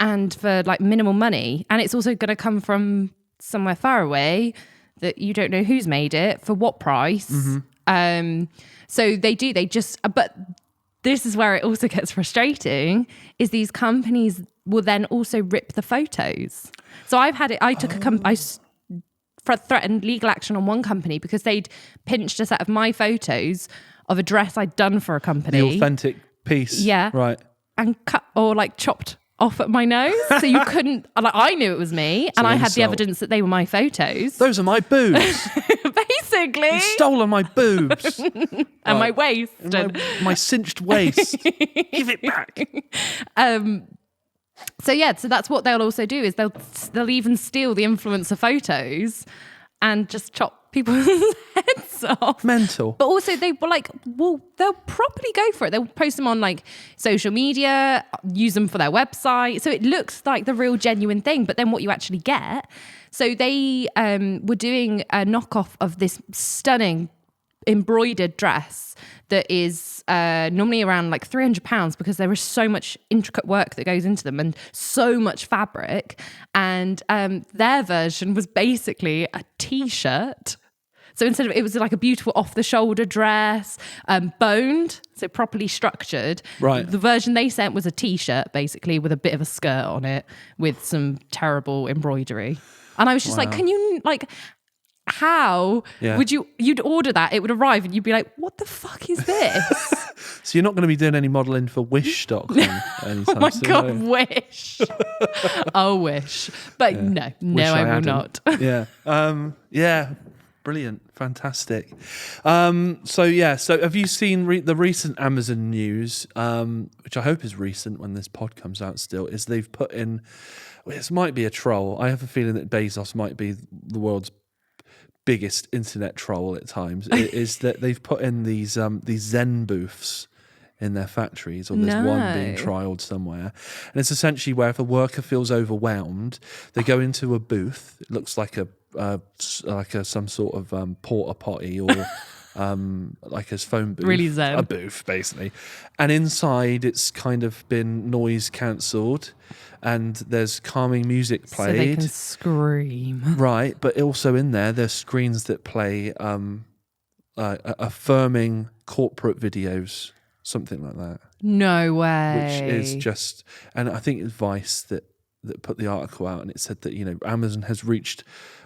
And for like minimal money. And it's also going to come from somewhere far away that you don't know who's made it, for what price. So but this is where it also gets frustrating, is these companies will then also rip the photos. So I threatened legal action on one company because they'd pinched a set of my photos of a dress I'd done for a company. The authentic piece. Yeah. Right. And cut or like chopped off at my nose, so you couldn't. Like, I knew it was me, and I had the insult. evidence that they were my photos. Those are my boobs. Basically, You stolen my boobs. and my waist. My cinched waist. Give it back. So that's what they'll also do is they'll even steal the influencer photos and just chop people's heads off. Mental. But also they were like, well, they'll properly go for it. They'll post them on like social media, use them for their website. So it looks like the real genuine thing. But then what you actually get. So they were doing a knockoff of this stunning embroidered dress that is normally around like £300 because there is so much intricate work that goes into them and so much fabric. And their version was basically a t-shirt. So instead of, it was like a beautiful off-the-shoulder dress, boned, so properly structured. Right. The version they sent was a t-shirt, basically, with a bit of a skirt on it, with some terrible embroidery. And I was just like, can you, like, how would you'd order that? It would arrive and you'd be like, what the fuck is this? So you're not going to be doing any modelling for Wish.com anytime Oh my soon, God, are you? Wish. Oh, Wish. But no, Wish I will hadn't. not. Yeah. Brilliant. Fantastic. So have you seen the recent Amazon news, which I hope is recent when this pod comes out still, is they've put in, this might be a troll. I have a feeling that Bezos might be the world's biggest internet troll at times, is that they've put in these Zen booths in their factories, or there's one being trialed somewhere. And it's essentially where if a worker feels overwhelmed, they go into a booth. It looks like some sort of porta potty or like a phone booth. Really zen. A booth, basically. And inside it's kind of been noise cancelled and there's calming music played. So they can scream. Right, but also in there's screens that play affirming corporate videos, something like that. No way. Which is just, and I think it's Vice that put the article out, and it said that, Amazon has reached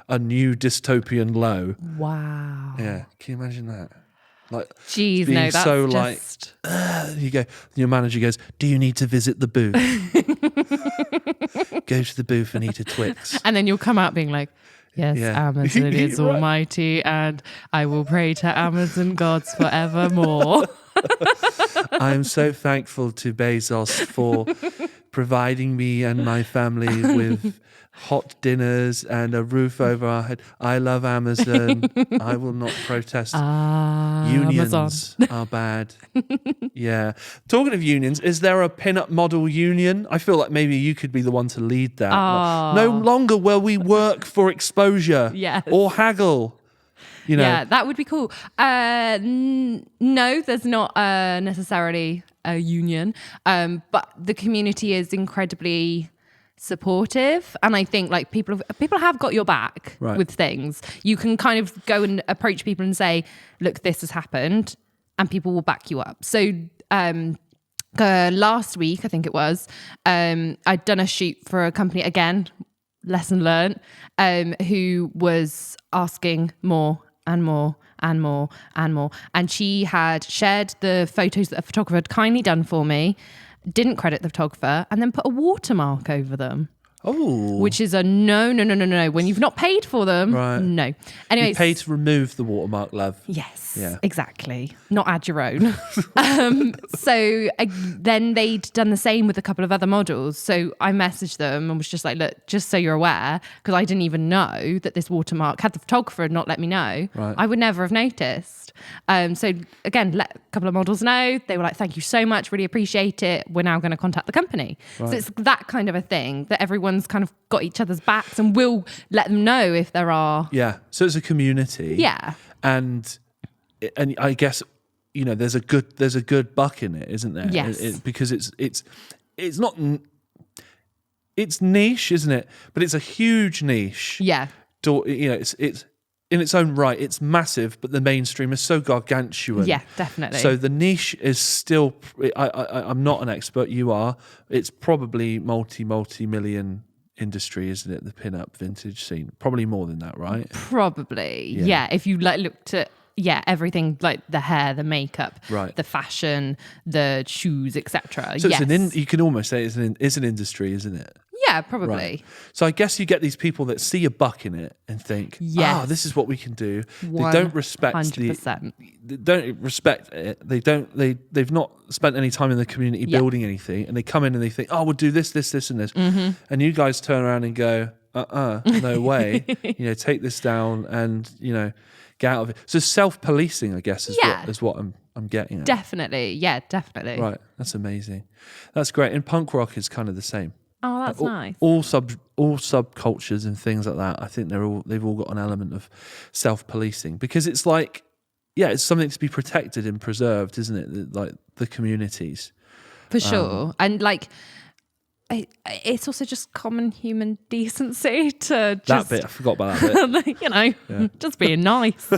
a new dystopian low. Wow. Yeah, can you imagine that? Like, Jeez, being no, that's so just... you go, your manager goes, do you need to visit the booth? Go to the booth and eat a Twix. And then you'll come out being like, yes, Yeah. Amazon is Right. almighty and I will pray to Amazon gods forevermore. I'm so thankful to Bezos for providing me and my family with hot dinners and a roof over our head. I love Amazon. I will not protest. Unions Amazon. are bad. Yeah. Talking of unions, is there a pin-up model union? I feel like maybe you could be the one to lead that. No longer will we work for exposure Yes. or haggle. Yeah, that would be cool. No, there's not necessarily a union, but the community is incredibly supportive, and I think like people have got your back with things. You can kind of go and approach people and say, look, this has happened, and people will back you up. So last week, I think it was, I'd done a shoot for a company, again, lesson learned, who was asking more and more and more and more. And she had shared the photos that a photographer had kindly done for me, didn't credit the photographer, and then put a watermark over them. Oh. Which is a no. When you've not paid for them, no. Anyway, You pay to remove the watermark, love. yes, Yeah. exactly. Not add your own. So then they'd done the same with a couple of other models. So I messaged them and was just like, look, just so you're aware, because I didn't even know that this watermark, had the photographer not let me know, I would never have noticed. So again, let a couple of models know. They were like, thank you so much, really appreciate it. We're now going to contact the company. So it's that kind of a thing that everyone's kind of got each other's backs and will let them know if there are. Yeah. So it's a community. Yeah. And I guess, there's a good buck in it, isn't there? Yes. Because it's not, it's niche, isn't it? But it's a huge niche. Yeah. It's in its own right, it's massive, but the mainstream is so gargantuan. Yeah, definitely. So the niche is still, I'm not an expert, you are. It's probably multi-million industry, isn't it? The pin-up vintage scene. Probably more than that, right? Probably. Yeah. If you looked at everything, like the hair, the makeup, Right. the fashion, the shoes, etc. So Yes. you can almost say it's an industry, isn't it? Yeah, probably. Right. So I guess you get these people that see a buck in it and think, Yes. this is what we can do. They don't respect 100%. they don't respect it. They've not spent any time in the community building anything, and they come in and they think, we'll do this, this, this, and this. Mm-hmm. And you guys turn around and go, no way. Take this down and, get out of it. So self-policing, I guess, is what I'm getting at. Definitely. Yeah, definitely. Right. That's amazing. That's great. And punk rock is kind of the same. Oh, that's nice. All subcultures and things like that. I think they've all got an element of self-policing, because it's like, it's something to be protected and preserved, isn't it? Like the communities. For sure. And like, it's also just common human decency to just... That bit, I forgot about that bit. Just being nice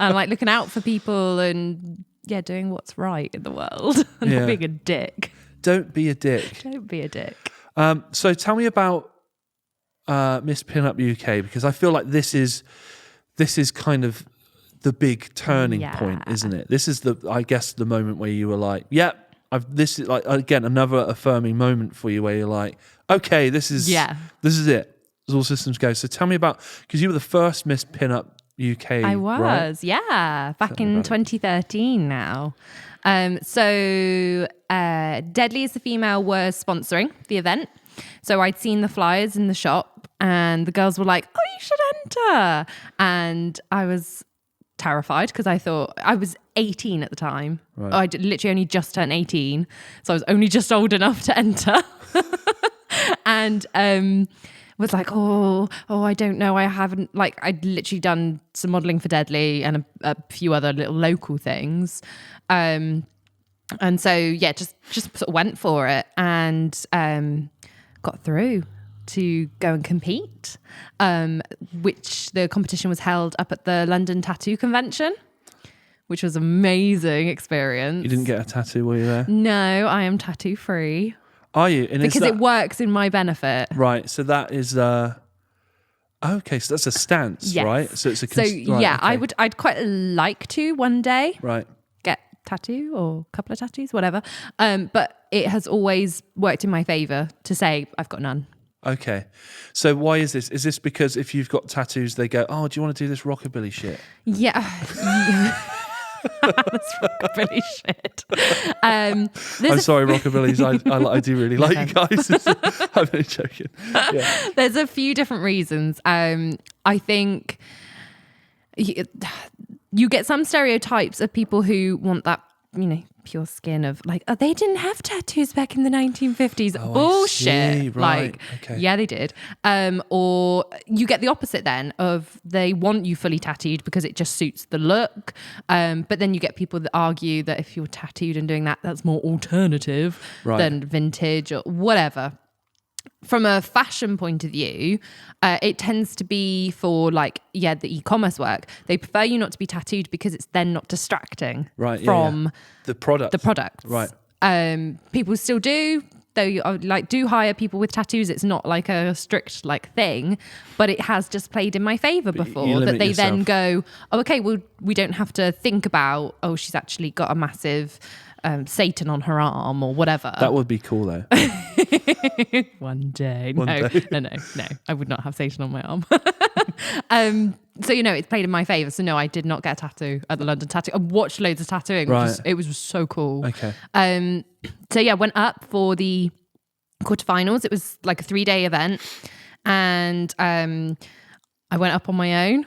and like looking out for people and doing what's right in the world and not being a dick. Don't be a dick. Don't be a dick. So tell me about Miss Pinup UK, because I feel like this is kind of the big turning point, isn't it? This is I guess the moment where you were like, this is like, again, another affirming moment for you where you're like, okay, this is it. It's all systems go. So tell me about, because you were the first Miss Pinup UK. I was, right? back in 2013 now. So Deadly as the Female was sponsoring the event. So I'd seen the flyers in the shop and the girls were like, oh, you should enter. And I was terrified because I thought I was 18 at the time. Right. I'd literally only just turned 18. So I was only just old enough to enter. And was like, oh, I don't know. I haven't, like, I'd literally done some modelling for Deadly and a few other little local things. And so, just sort of went for it and got through to go and compete, which the competition was held up at the London Tattoo Convention, which was an amazing experience. You didn't get a tattoo while you were there? No, I am tattoo free. Are you? And because it works in my benefit. Right. So that is okay. So that's a stance, right? So it's a okay. I'd quite like to one day get tattoo or a couple of tattoos, whatever. But it has always worked in my favor to say I've got none. Okay. So why is this? Is this because if you've got tattoos, they go, oh, do you want to do this rockabilly shit? Yeah. That's rockabilly shit. I'm sorry, rockabillys. I do really like you guys. I'm only joking. Yeah. There's a few different reasons. I think you get some stereotypes of people who want that, pure skin of like, oh, they didn't have tattoos back in the 1950s. Oh, bullshit. Right. Like, okay. Yeah, they did. Or you get the opposite then of they want you fully tattooed because it just suits the look. But then you get people that argue that if you're tattooed and doing that, that's more alternative than vintage or whatever. From a fashion point of view, it tends to be for like, the e-commerce work. They prefer you not to be tattooed because it's then not distracting from the product. The products. Right. People still do, though you do hire people with tattoos. It's not like a strict thing, but it has just played in my favor before that they then go, oh, okay, well, we don't have to think about, oh, she's actually got a massive Satan on her arm or whatever. That would be cool though. One day. No, I would not have Satan on my arm. So it's played in my favor. So no, I did not get a tattoo at the London Tattoo. I watched loads of tattooing. It was so cool. Okay. So went up for the quarterfinals. It was like a 3-day event, and I went up on my own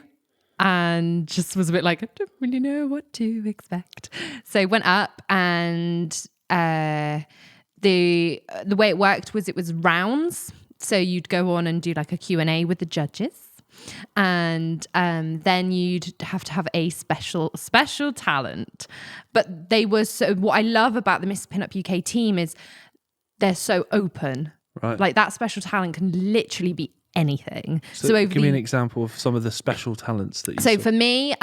and just was a bit like, I don't really know what to expect. So went up, and the way it worked was it was rounds. So you'd go on and do like a Q&A with the judges. And then you'd have to have a special talent. But they were what I love about the Miss Pinup UK team is they're so open. Right. Like that special talent can literally be anything. So give me an example of some of the special talents that you So saw. for me,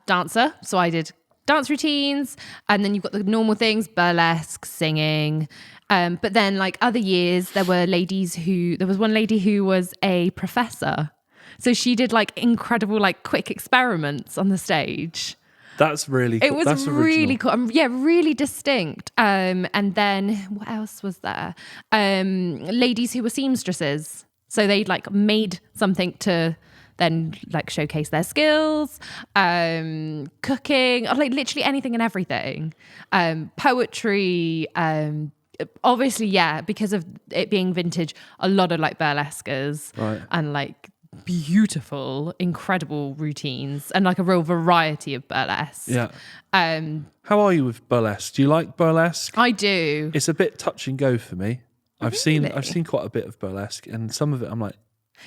dancer. So I did dance routines, and then you've got the normal things, burlesque, singing. But then like other years, there was one lady who was a professor. So she did like incredible, like quick experiments on the stage. That's really cool. It was That's really original. cool. Yeah, really distinct. And then what else was there? Ladies who were seamstresses. So they'd like made something to then like showcase their skills, cooking, or like literally anything and everything. Poetry, obviously, yeah, because of it being vintage, a lot of like burlesques Right. and like beautiful, incredible routines and like a real variety of burlesque. Yeah. Um, How are you with burlesque? Do you like burlesque? I do. It's a bit touch and go for me. I've Really? seen quite a bit of burlesque, and some of it I'm like,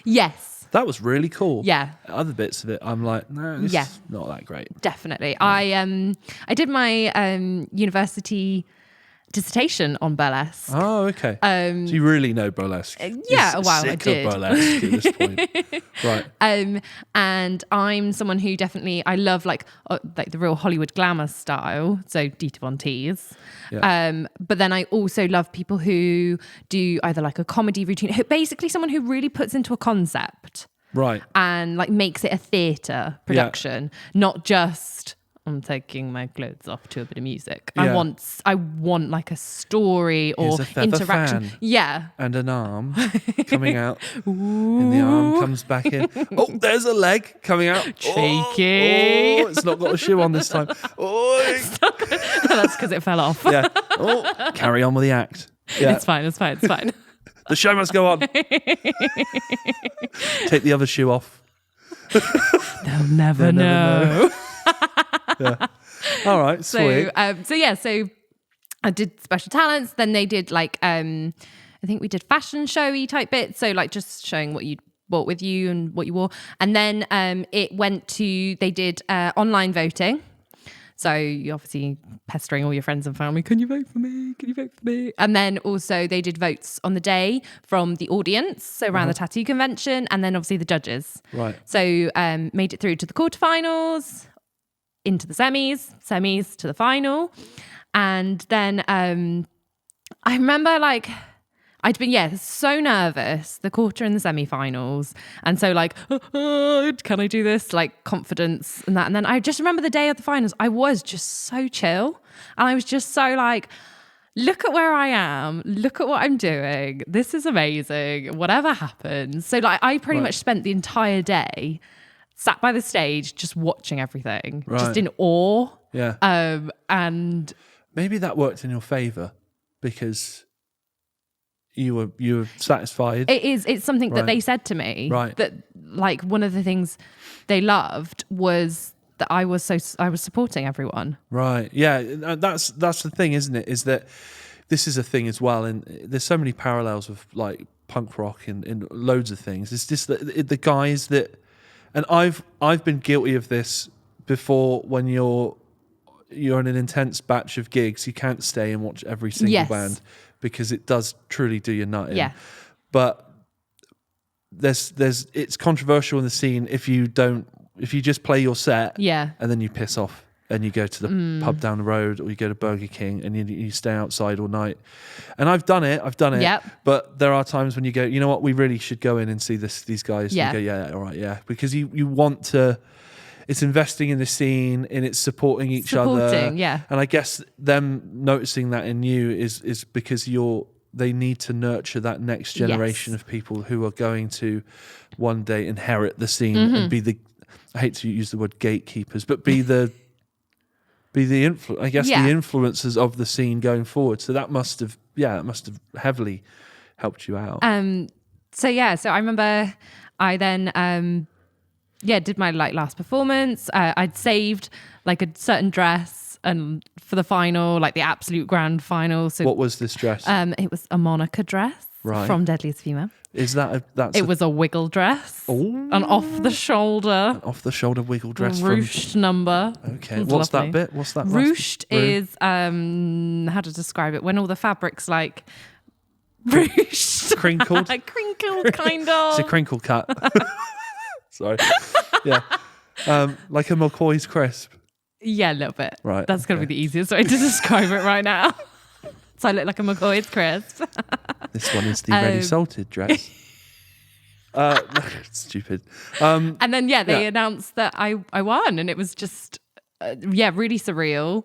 Yes, that was really cool. Yeah. Other bits of it I'm like, no, this Yeah. is not that great. definitely. I did my university dissertation on burlesque. Oh, okay. So you really know burlesque? yeah, You're well, I sick of did. burlesque at this point. Right. And I'm someone who definitely I love like the real Hollywood glamour style, so Dita Von Teese. Yeah. But then I also love people who do either like a comedy routine, basically someone who really puts into a concept Right. and like makes it a theatre production, not just I'm taking my clothes off to a bit of music. Yeah. I want like a story or Here's a feather interaction. fan. Yeah. And an arm coming out. And the arm comes back in. Oh, there's a leg coming out. Cheeky. Oh, it's not got a shoe on this time. Oh, That's because it fell off. yeah. Oh, carry on with the act. Yeah. It's fine. The show must go on. Take the other shoe off. They'll never know. Yeah. All right, sweet. So I did special talents. Then they did like I think we did fashion showy type bits. So like just showing what you brought with you and what you wore. And then they did online voting. So you obviously pestering all your friends and family. Can you vote for me? Can you vote for me? And then also they did votes on the day from the audience. So around the tattoo convention, and then obviously the judges. Right. So made it through to the quarterfinals, into the semis to the final. And then I remember like I'd been so nervous, the quarter and the semi-finals, and so like can I do this, like confidence and that. And then I just remember the day of the finals, I was just so chill and I was just so like, look at where I am, look at what I'm doing, this is amazing, whatever happens. So like I pretty much spent the entire day sat by the stage just watching everything, just in awe. Yeah. And maybe that worked in your favour because you were satisfied. It's something that they said to me. Right. That like one of the things they loved was that I was supporting everyone. Right. Yeah. That's the thing, isn't it? Is that this is a thing as well, and there's so many parallels with like punk rock and in loads of things. It's just the guys that, and I've been guilty of this before. When you're in an intense batch of gigs, you can't stay and watch every single band because it does truly do your nut in. Yeah. But it's controversial in the scene if you just play your set and then you piss off and you go to the pub down the road or you go to Burger King and you stay outside all night. And I've done it. Yep. But there are times when you go, you know what, we really should go in and see these guys. Yeah. And you go, yeah, all right, yeah. Because you want to, it's investing in the scene and it's supporting each other. Yeah. And I guess them noticing that in you is because they need to nurture that next generation of people who are going to one day inherit the scene and be the, I hate to use the word gatekeepers, but be the the influencers of the scene going forward. So that must have heavily helped you out. So I remember I then did my like last performance. I'd saved like a certain dress and for the final, like the absolute grand final. So what was this dress? It was a Monica dress from Deadliest Female. Is that it was a wiggle dress, an off the shoulder wiggle dress, ruched number. Okay, what's lovely. That bit? What's that? Ruched is how to describe it when all the fabrics like ruched, crinkled, kind of. It's a crinkle cut. Sorry, yeah, like a McCoy's crisp. Yeah, a little bit. Right, that's gonna be the easiest way to describe it right now. So I look like a McCoy's crisp. This one is the ready salted dress. Stupid. And then they announced that I won, and it was just really surreal.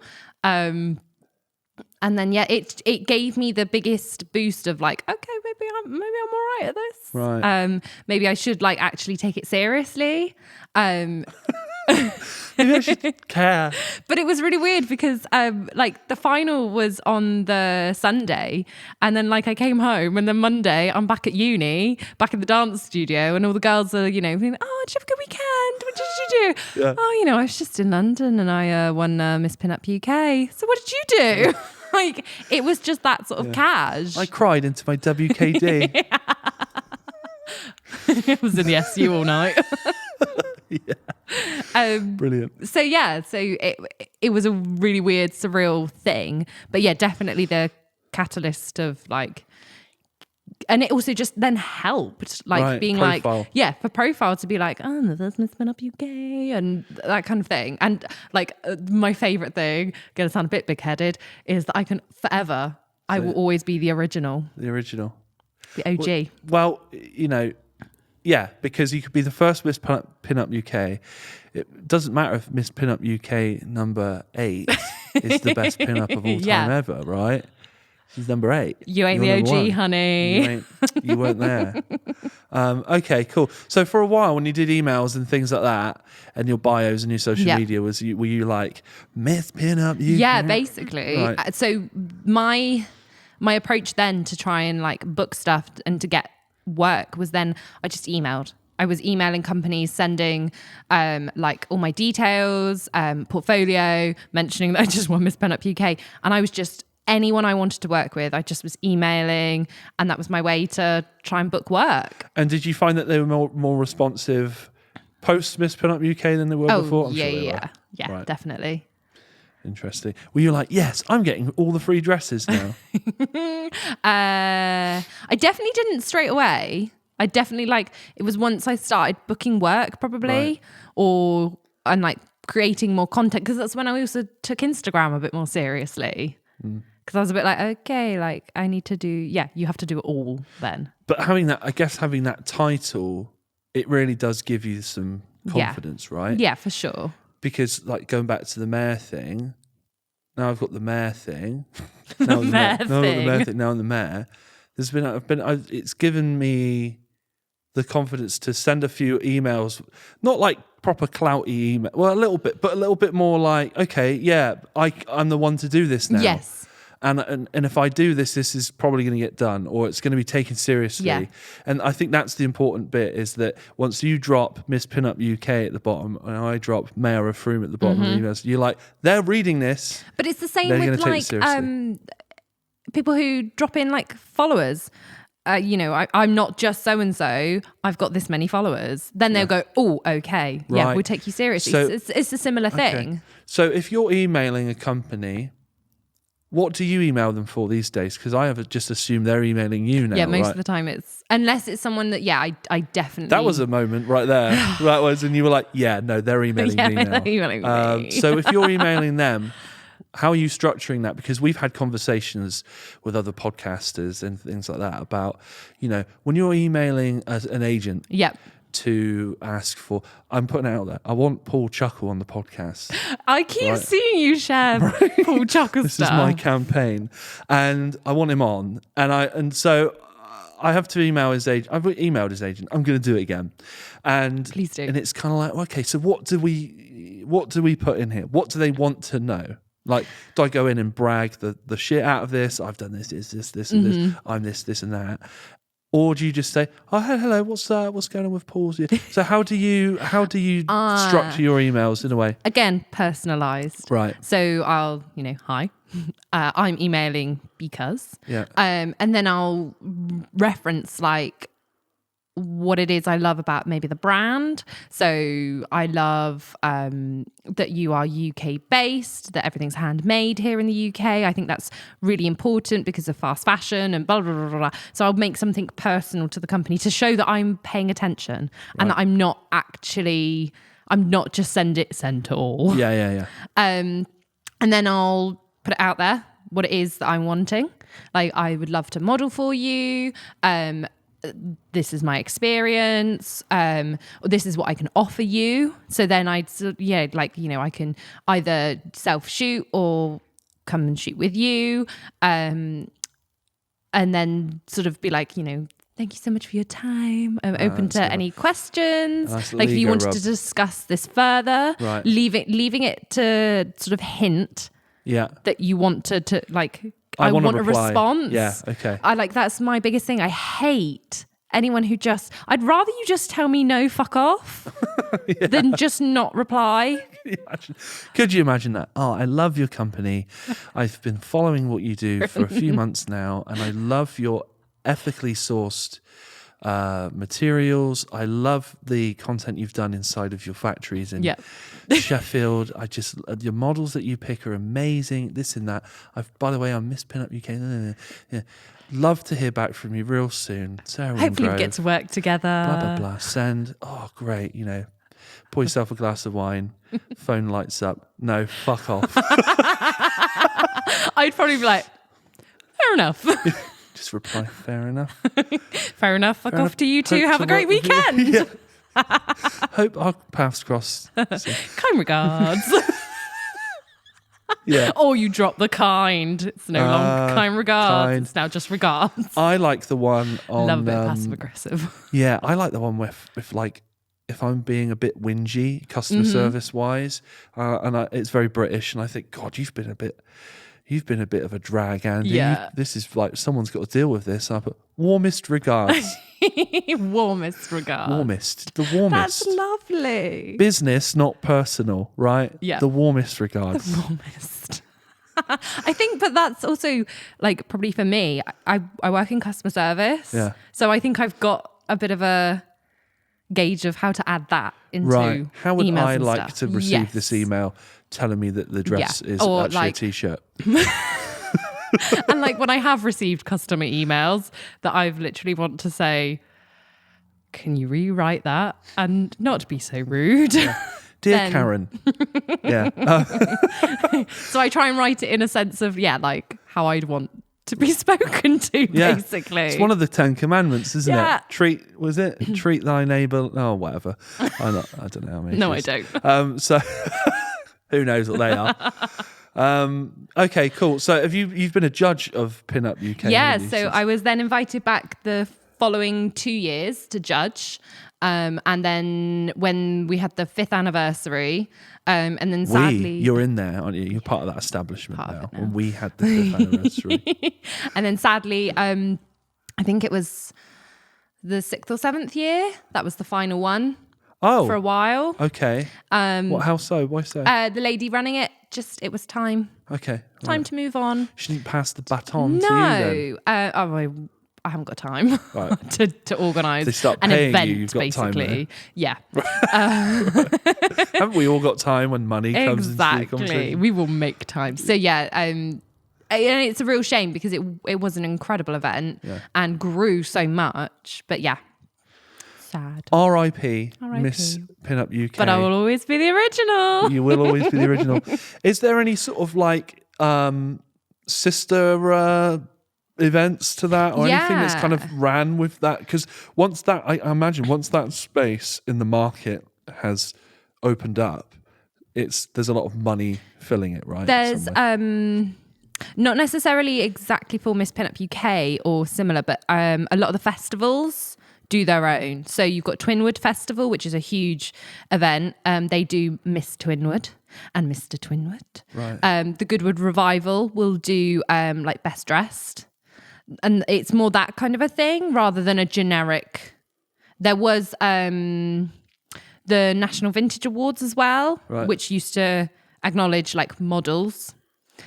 And then it gave me the biggest boost of like, okay, maybe I'm all right at this. Right. Maybe I should like actually take it seriously. Maybe I should care. But it was really weird because like the final was on the Sunday, and then like I came home, and then Monday I'm back at uni, back in the dance studio, and all the girls are, you know, being, oh, did you have a good weekend? What did you do? Yeah. Oh, you know, I was just in London and I won Miss Pinup UK. So what did you do? Like it was just that sort of cash. I cried into my WKD. It was in the SU all night. Brilliant. So it was a really weird, surreal thing. But yeah, definitely the catalyst of like, and it also just then helped, like being profile. like, for profile to be like, oh, there's Miss Pinup UK and that kind of thing. And like my favorite thing, gonna sound a bit big-headed, is that I can forever, I will always be the original. The original. The OG. Well, you know, yeah, because you could be the first Miss Pinup UK. It doesn't matter if Miss Pinup UK number 8 is the best pinup of all time ever, right? She's number 8. You ain't the OG, honey. You weren't there. Okay, cool. So for a while, when you did emails and things like that, and your bios and your social media, were you like Miss Pinup UK? Yeah, basically. Right. So my approach then to try and like book stuff and to get work was then I just emailed. I was emailing companies, sending like all my details, portfolio, mentioning that I just won Miss Pinup UK, and I was just anyone I wanted to work with, I just was emailing, and that was my way to try and book work. And did you find that they were more responsive post Miss Pinup UK than they were before? I'm sure they were. Right. Definitely. Interesting. Were you like, yes, I'm getting all the free dresses now? I definitely didn't straight away. I definitely like, it was once I started booking work probably, and like creating more content, because that's when I also took Instagram a bit more seriously. Because I was a bit like, okay, like I need to do, you have to do it all then. But having that title, it really does give you some confidence, right? Yeah, for sure. Because like going back to the mayor thing, now I've got the mayor thing. Now I'm the mayor. It's given me the confidence to send a few emails, not like proper clouty email, well, a little bit, but a little bit more like, okay, yeah, I'm the one to do this now. Yes. And if I do this is probably going to get done, or it's going to be taken seriously. Yeah. And I think that's the important bit, is that once you drop Miss Pinup UK at the bottom, and I drop Mayor of Froome at the bottom of the emails, you're like, they're reading this. But it's the same with like people who drop in like followers. You know, I'm not just so-and-so, I've got this many followers. Then they'll go, oh, okay, yeah, we'll take you seriously. So, it's a similar thing. So if you're emailing a company, what do you email them for these days? Because I have just assumed they're emailing you now. Yeah, most of the time it's, unless it's someone that, I definitely. That was a moment right there. That was, and you were like, yeah, no, they're emailing me now. They're emailing me. So if you're emailing them, how are you structuring that? Because we've had conversations with other podcasters and things like that about, you know, when you're emailing as an agent. Yep. To ask for, I'm putting it out there, I want Paul Chuckle on the podcast. I keep seeing you share Paul Chuckle this stuff. This is my campaign, and I want him on, and so I have to email his agent. I've emailed his agent. I'm going to do it again, and please do. And it's kind of like, okay, so what do we put in here? What do they want to know? Like, do I go in and brag the shit out of this? I've done this, and this. I'm this, and that. Or do you just say, "Oh, hello, what's going on with Paul's?" So how do you structure your emails in a way? Again, personalized. Right. So I'll, hi, I'm emailing because, and then I'll reference like what it is I love about maybe the brand. So I love that you are UK based, that everything's handmade here in the UK. I think that's really important because of fast fashion and blah, blah, blah, blah. So I'll make something personal to the company to show that I'm paying attention and that I'm not just send it all. Yeah. And then I'll put it out there, what it is that I'm wanting. Like, I would love to model for you. this is my experience, or this is what I can offer you. So then I can either self-shoot or come and shoot with you. And then sort of be like, thank you so much for your time. I'm open to any questions. Nice like if you Lego wanted rub. to discuss this further, Right. leaving it to sort of hint Yeah. that you want to like, I want a want a reply. response. Yeah, okay. That's my biggest thing. I hate anyone who I'd rather you just tell me no, fuck off, than just not reply. Could you imagine that? Oh, I love your company. I've been following what you do for a few months now, and I love your ethically sourced materials. I love the content you've done inside of your factories in Sheffield. Your models that you pick are amazing. This and that. By the way, I miss Pinup UK. Yeah. Love to hear back from you real soon. Sarah Hopefully we Wingrove, get to work together. blah blah blah. Send. Oh, great. Pour yourself a glass of wine. Phone lights up. No, fuck off. I'd probably be like, fair enough. Just reply, fair enough. Fair enough. Fuck off to you too. Hope Have to a great work with you. weekend. Yeah. Hope our paths cross. Kind regards. Yeah. Or you drop the kind. It's no longer kind regards. Kind. It's now just regards. I like the one on. Love a bit passive aggressive. Yeah, I like the one with if I'm being a bit whingy, customer service wise, it's very British, and I think, God, you've been a bit of a drag, Andy. Yeah. This is like someone's got to deal with this. I put warmest regards. Warmest regards. Warmest, the warmest. That's lovely. Business, not personal, right? Yeah. The warmest regards. Warmest. I think, but that's also like probably for me. I work in customer service. Yeah. So I think I've got a bit of a gauge of how to add that into Right. How would emails I and like stuff. to receive this email telling me that the dress is Or actually like- a t-shirt? And like when I have received customer emails that I've literally want to say, can you rewrite that and not be so rude? Dear Then- Karen. Yeah. So I try and write it in a sense of, like how I'd want to be spoken to, Yeah. basically. It's one of the 10 Commandments, isn't Yeah. it? Treat thy neighbour. Oh, whatever. I don't know how many. No, it I is. don't. So who knows what they are? Okay, cool. So you've been a judge of Pinup UK? Yeah, haven't you, so since- I was then invited back the following 2 years to judge. And then when we had the 5th anniversary, and then sadly... you're in there, aren't you? You're part of that establishment Part of now. it now. When we had the 5th anniversary. And then sadly, I think it was the 6th or 7th year. That was the final one Oh, for a while. okay. How so? Why so? The lady running it, it was time. Okay. Time to move on. She didn't pass the baton to you then? No. I haven't got time Right. to organise They start an paying event, you, you've got time basically. Yeah. Haven't we all got time when money comes into the Exactly. conversation? We will make time. So yeah, and it's a real shame because it was an incredible event and grew so much. But yeah, sad. R.I.P. Miss Pinup UK. But I will always be the original. You will always be the original. Is there any sort of like sister events to that or anything that's kind of ran with that? Because once that, I imagine, once that space in the market has opened up, there's a lot of money filling it, right? There's somewhere. not necessarily exactly for Miss Pinup UK or similar, but a lot of the festivals do their own. So you've got Twinwood Festival, which is a huge event. They do Miss Twinwood and Mr. Twinwood. Right. The Goodwood Revival will do like Best Dressed. And it's more that kind of a thing rather than a generic. There was the National Vintage Awards as well, Right. which used to acknowledge like models.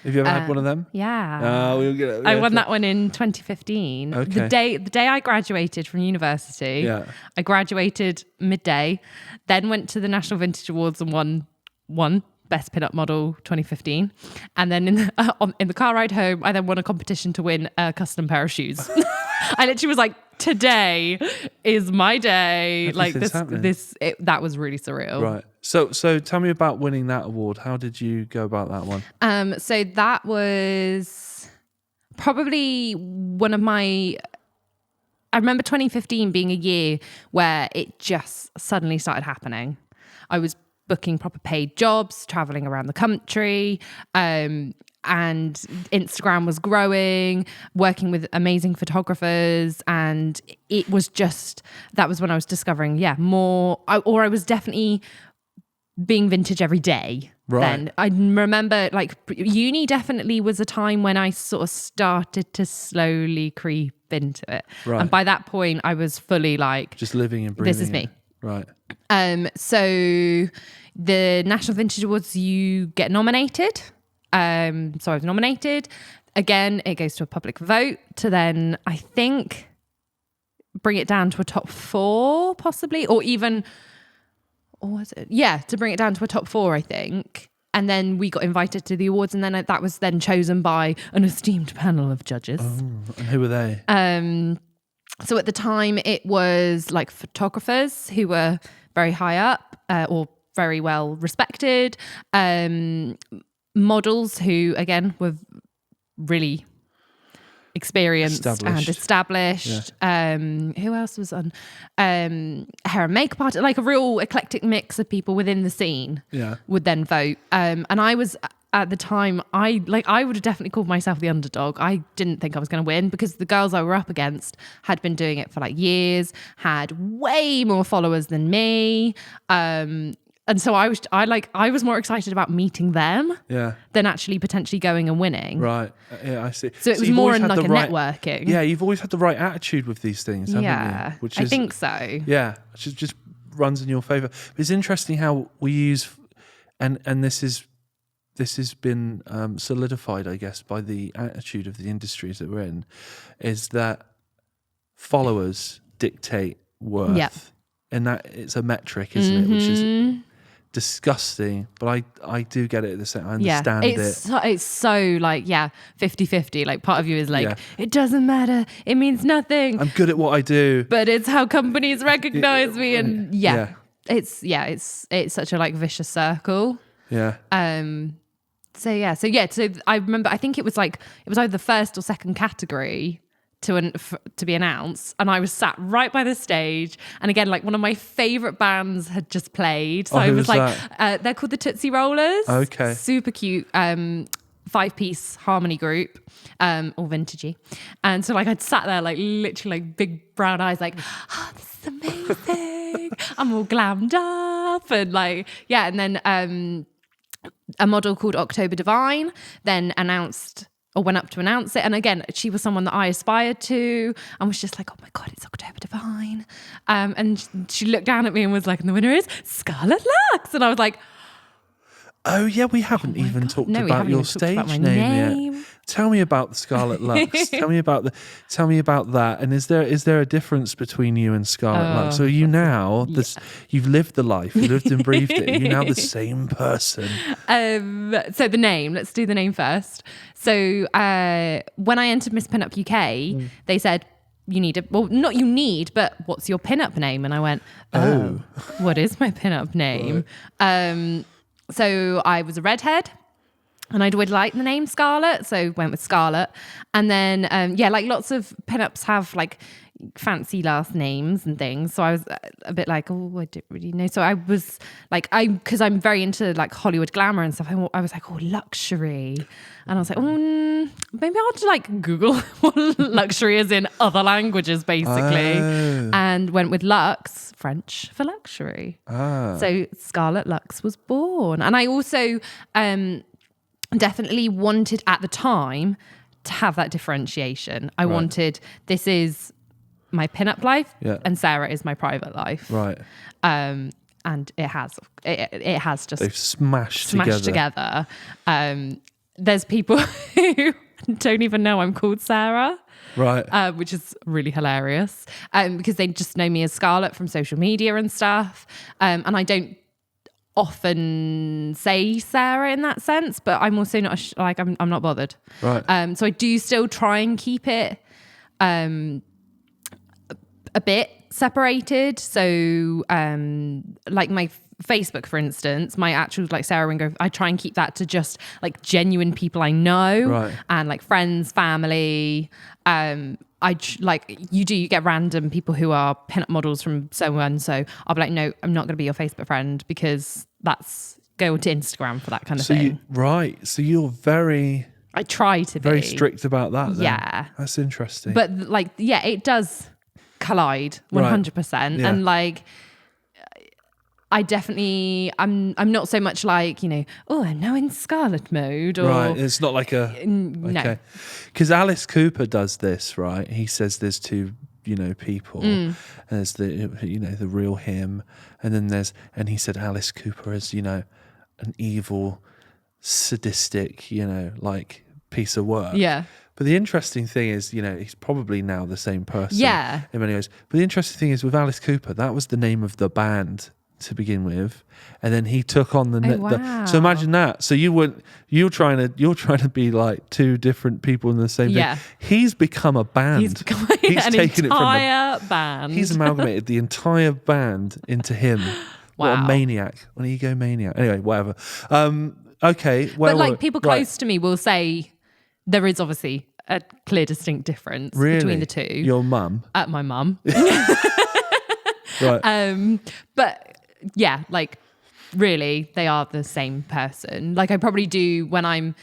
Have you ever had one of them? Yeah. We'll get it. I won that one in 2015. Okay. The day I graduated from university. Yeah. I graduated midday, then went to the National Vintage Awards and won Best Pinup Model 2015. And then in the car ride home, I then won a competition to win a custom pair of shoes. I literally was like, today is my day. Everything's happening. That was really surreal. Right. So tell me about winning that award. How did you go about that one? So that was probably one of my I remember 2015 being a year where it just suddenly started happening. I was booking proper paid jobs, traveling around the country, and Instagram was growing, working with amazing photographers. And it was just, that was when I was discovering, more, I was definitely being vintage every day. Right. Then I remember like uni definitely was a time when I sort of started to slowly creep into it. Right. And by that point I was fully like, just living and breathing. this is me. Right. So the National Vintage Awards, you get nominated. So I was nominated. Again, it goes to a public vote to then, I think, bring it down to a top 4 possibly, or even, or was it? Yeah, to bring it down to a top 4, I think. And then we got invited to the awards, and then that was then chosen by an esteemed panel of judges. Oh, and who were they? So at the time, it was like photographers who were very high up or very well respected, models who, again, were really experienced and established. Yeah. Who else was on? Hair and makeup artist, like a real eclectic mix of people within the scene would then vote. And I was, at the time, I would have definitely called myself the underdog. I didn't think I was going to win because the girls I were up against had been doing it for like years, had way more followers than me. And so I was more excited about meeting them than actually potentially going and winning. Right. Yeah, I see. So it was more in like a networking. Yeah, you've always had the right attitude with these things, haven't you? Which I think so. Yeah, which just runs in your favour. It's interesting how we use, and this has been solidified, I guess, by the attitude of the industries that we're in, is that followers dictate worth. Yep. And that it's a metric, isn't it? Which is disgusting, but I do get it at the same. I understand it. It's so like 50-50. Like part of you is like, it doesn't matter, it means nothing. I'm good at what I do, but it's how companies recognize me, and it's such a like vicious circle. Yeah. So I remember, I think it was either the first or second category to be announced, and I was sat right by the stage, and again, like one of my favorite bands had just played, so I was like, they're called the Tootsie Rollers. Okay. Super cute 5-piece harmony group, all vintagey, and so like I'd sat there like literally like big brown eyes like, oh, this is amazing. I'm all glammed up, and like and then a model called October Divine then announced or went up to announce it. And again, she was someone that I aspired to and was just like, oh my God, it's October Divine. And she looked down at me and was like, and the winner is Scarlett Lux. And I was like, oh yeah, we haven't even talked about your stage name yet. Tell me about the Scarlett Lux. Tell me about that. And is there a difference between you and Scarlett Lux? So you now you've lived the life, you lived and breathed it. You're now the same person. So the name. Let's do the name first. So when I entered Miss Pinup UK, they said, but what's your pinup name? And I went, what is my pinup name? Right. So I was a redhead, and I'd always liked the name Scarlett, so went with Scarlett. And then, like lots of pinups have like fancy last names and things. So I was a bit like, oh, I don't really know. So I was like, because I'm very into like Hollywood glamour and stuff. I was like, oh, luxury. And I was like, maybe I'll just like Google what luxury is in other languages, basically. And went with Lux, French for luxury. So Scarlett Lux was born. And I also definitely wanted at the time to have that differentiation. I wanted, this is my pinup life and Sarah is my private life. Right. And it has just they've smashed together. There's people who don't even know I'm called Sarah. Right. Which is really hilarious. Because they just know me as Scarlett from social media and stuff. And I don't often say Sarah in that sense, but I'm also not I'm not bothered. Right. So I do still try and keep it a bit separated. So like my Facebook, for instance, my actual like Sarah Wingrove, I try and keep that to just like genuine people I know and like friends, family. you get random people who are pinup models from so and so. I'll be like, no, I'm not going to be your Facebook friend because that's go to Instagram for that kind of thing. So you're very I try to very be strict about that. Then. Yeah, that's interesting. but like, yeah, it does collide 100%, Yeah. and like. I definitely, I'm not so much like, I'm now in Scarlet mode. Or, right, it's not like a... No. Okay. Because Alice Cooper does this, right? He says there's two, people. And there's the, the real him. And then and he said Alice Cooper is, an evil, sadistic, like piece of work. Yeah. But the interesting thing is, he's probably now the same person. Yeah. In many ways. But the interesting thing is with Alice Cooper, that was the name of the band to begin with, and then he took on the so imagine that. So you're trying to be like two different people in the same thing. He's become a band. He's become an entire band. He's amalgamated the entire band into him. What a maniac, an egomaniac. Anyway, whatever. Okay, but like people close to me will say there is obviously a clear, distinct difference between the two. Your mum? My mum. Right. But yeah, like really they are the same person. Like I probably do when I'm,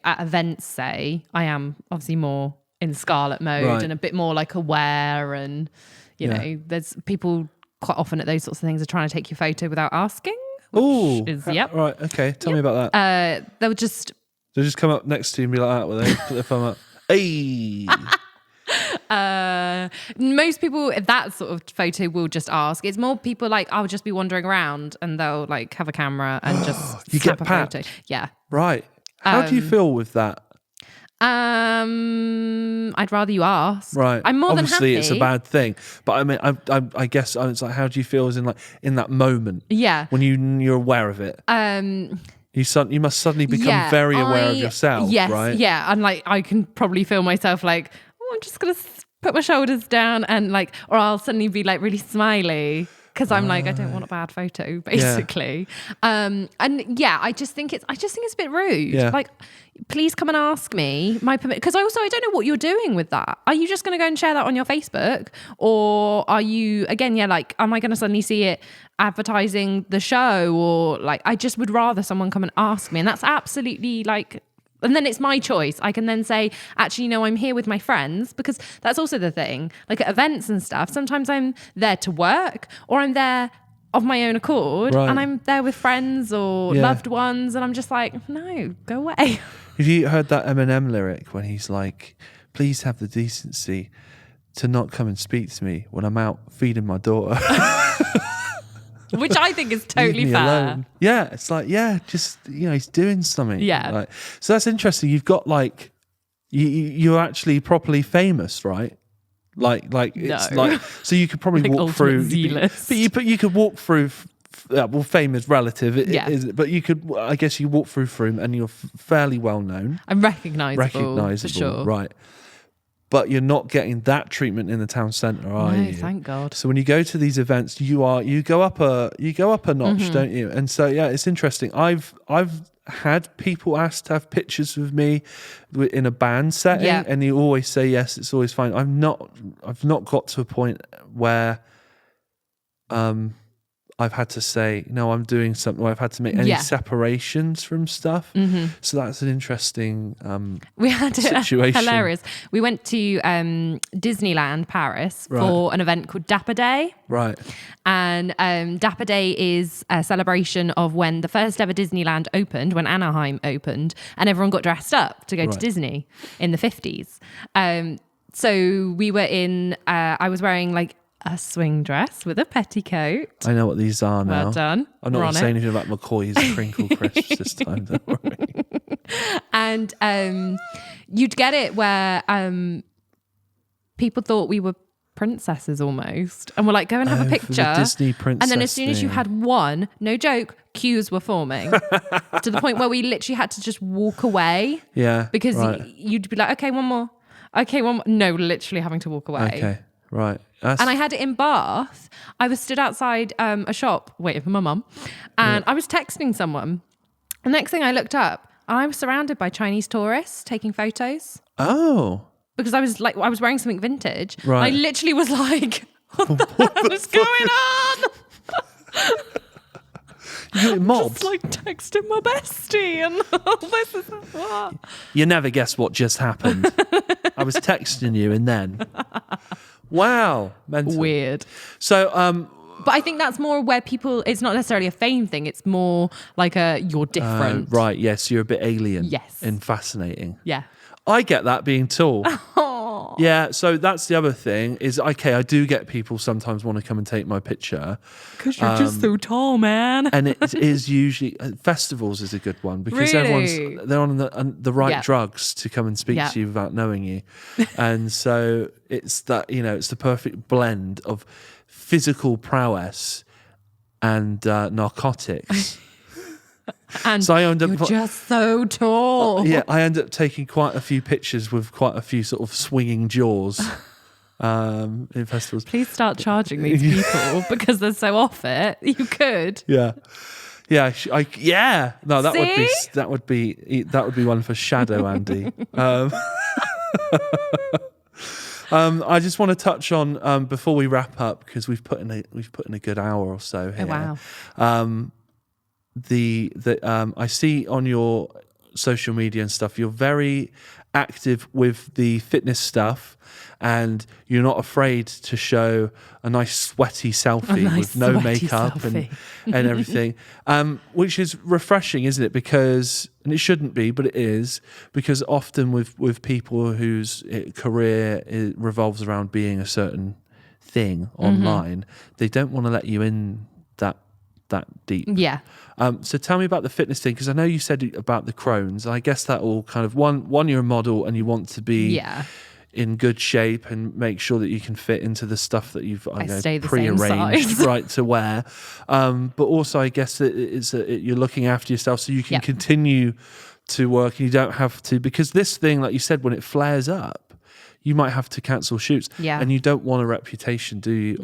at events, say, I am obviously more in Scarlet mode and a bit more like aware, and there's people quite often at those sorts of things are trying to take your photo without asking. Oh, yep. Right, okay. Tell me about that. They'll just come up next to you and be like that, will they? Put their thumb up. Hey. Most people, that sort of photo will just ask. It's more people like, I'll just be wandering around and they'll like have a camera and just you snap get a photo. Yeah. Right. How do you feel with that? I'd rather you ask. Right. I'm more Obviously, than happy. it's a bad thing. But I mean, I guess it's like, how do you feel as in that moment? Yeah. When you're aware of it. You must suddenly become very aware of yourself, yes, right? Yeah. And like, I can probably feel myself like, I'm just going to put my shoulders down and like, or I'll suddenly be like really smiley because I'm like, I don't want a bad photo, basically. Yeah. And yeah, I just think it's a bit rude. Yeah. Like, please come and ask me my permit, because I don't know what you're doing with that. Are you just going to go and share that on your Facebook, or are you like, am I going to suddenly see it advertising the show, or like, I just would rather someone come and ask me, and that's absolutely like. And then it's my choice. I can then say, actually, no, I'm here with my friends, because that's also the thing. Like at events and stuff, sometimes I'm there to work, or I'm there of my own accord, and I'm there with friends or loved ones, and I'm just like, no, go away. Have you heard that Eminem lyric when he's like, please have the decency to not come and speak to me when I'm out feeding my daughter? Which I think is totally Leave me fair. alone. Yeah, it's like, just, he's doing something. Yeah. Like, so that's interesting. You've got like, you're actually properly famous, right? Like it's No. like, so you could probably Like walk through. Z-list. But you could walk through. Well, fame is relative, but you could. I guess you walk through Froome and you're fairly well known. I'm recognisable, for sure. Right? But you're not getting that treatment in the town centre, are you? No, thank God. So when you go to these events, you go up a notch, don't you? And so it's interesting. I've had people ask to have pictures with me in a band setting, and you always say yes. It's always fine. I've not got to a point where I've had to say, no, I'm doing something, or I've had to make any separations from stuff. Mm-hmm. So that's an interesting we had situation. Hilarious. We went to Disneyland Paris for an event called Dapper Day. Right. And Dapper Day is a celebration of when the first ever Disneyland opened, when Anaheim opened, and everyone got dressed up to go to Disney in the 50s. So we were I was wearing like a swing dress with a petticoat. I know what these are now. Well done. I'm not going to say anything about McCoy's crinkle crisps this time, don't worry. And you'd get it where people thought we were princesses almost, and we're like, go and have a picture. For the Disney princess and then as soon as you had one, no joke, queues were forming to the point where we literally had to just walk away. Yeah. Because you'd be like, okay, one more. Okay, one more. No, literally having to walk away. Okay, right. And I had it in Bath. I was stood outside a shop waiting for my mum, and I was texting someone. The next thing I looked up, I was surrounded by Chinese tourists taking photos. Oh. because I was wearing something vintage. Right. I literally was like, what the hell is going on? You're getting mobbed. Just like texting my bestie and this is what? You never guess what just happened. I was texting you and then. Wow. Mental. Weird. So, But I think that's more where people, it's not necessarily a fame thing. It's more like you're different. right, yes, you're a bit alien. Yes. And fascinating. Yeah. I get that being tall. Yeah, so that's the other thing is, okay, I do get people sometimes want to come and take my picture. Because you're just so tall, man. And it is usually, festivals is a good one because Really? they're on the right Yeah. drugs to come and speak Yeah. to you without knowing you. And so it's that, it's the perfect blend of physical prowess and narcotics. And So I end up, you're just so tall. yeah, I end up taking quite a few pictures with quite a few sort of swinging jaws in festivals. Please start charging these people because they're so off it. You could. Yeah, yeah, yeah. No, that See? would be one for Shadow Andy. I just want to touch on before we wrap up because we've put in a good hour or so here. Oh, wow. I see on your social media and stuff, you're very active with the fitness stuff, and you're not afraid to show a nice sweaty selfie with no sweaty makeup and selfie. everything, which is refreshing, isn't it? Because, and it shouldn't be, but it is, because often with people whose career revolves around being a certain thing online, they don't want to let you in that deep. Yeah. So tell me about the fitness thing, because I know you said about the Crohn's. I guess that all kind of one you're a model and you want to be in good shape and make sure that you can fit into the stuff that you've stay the same prearranged size. right to wear. But also, I guess that you're looking after yourself so you can continue to work and you don't have to, because this thing, like you said, when it flares up, you might have to cancel shoots. Yeah. And you don't want a reputation, do you,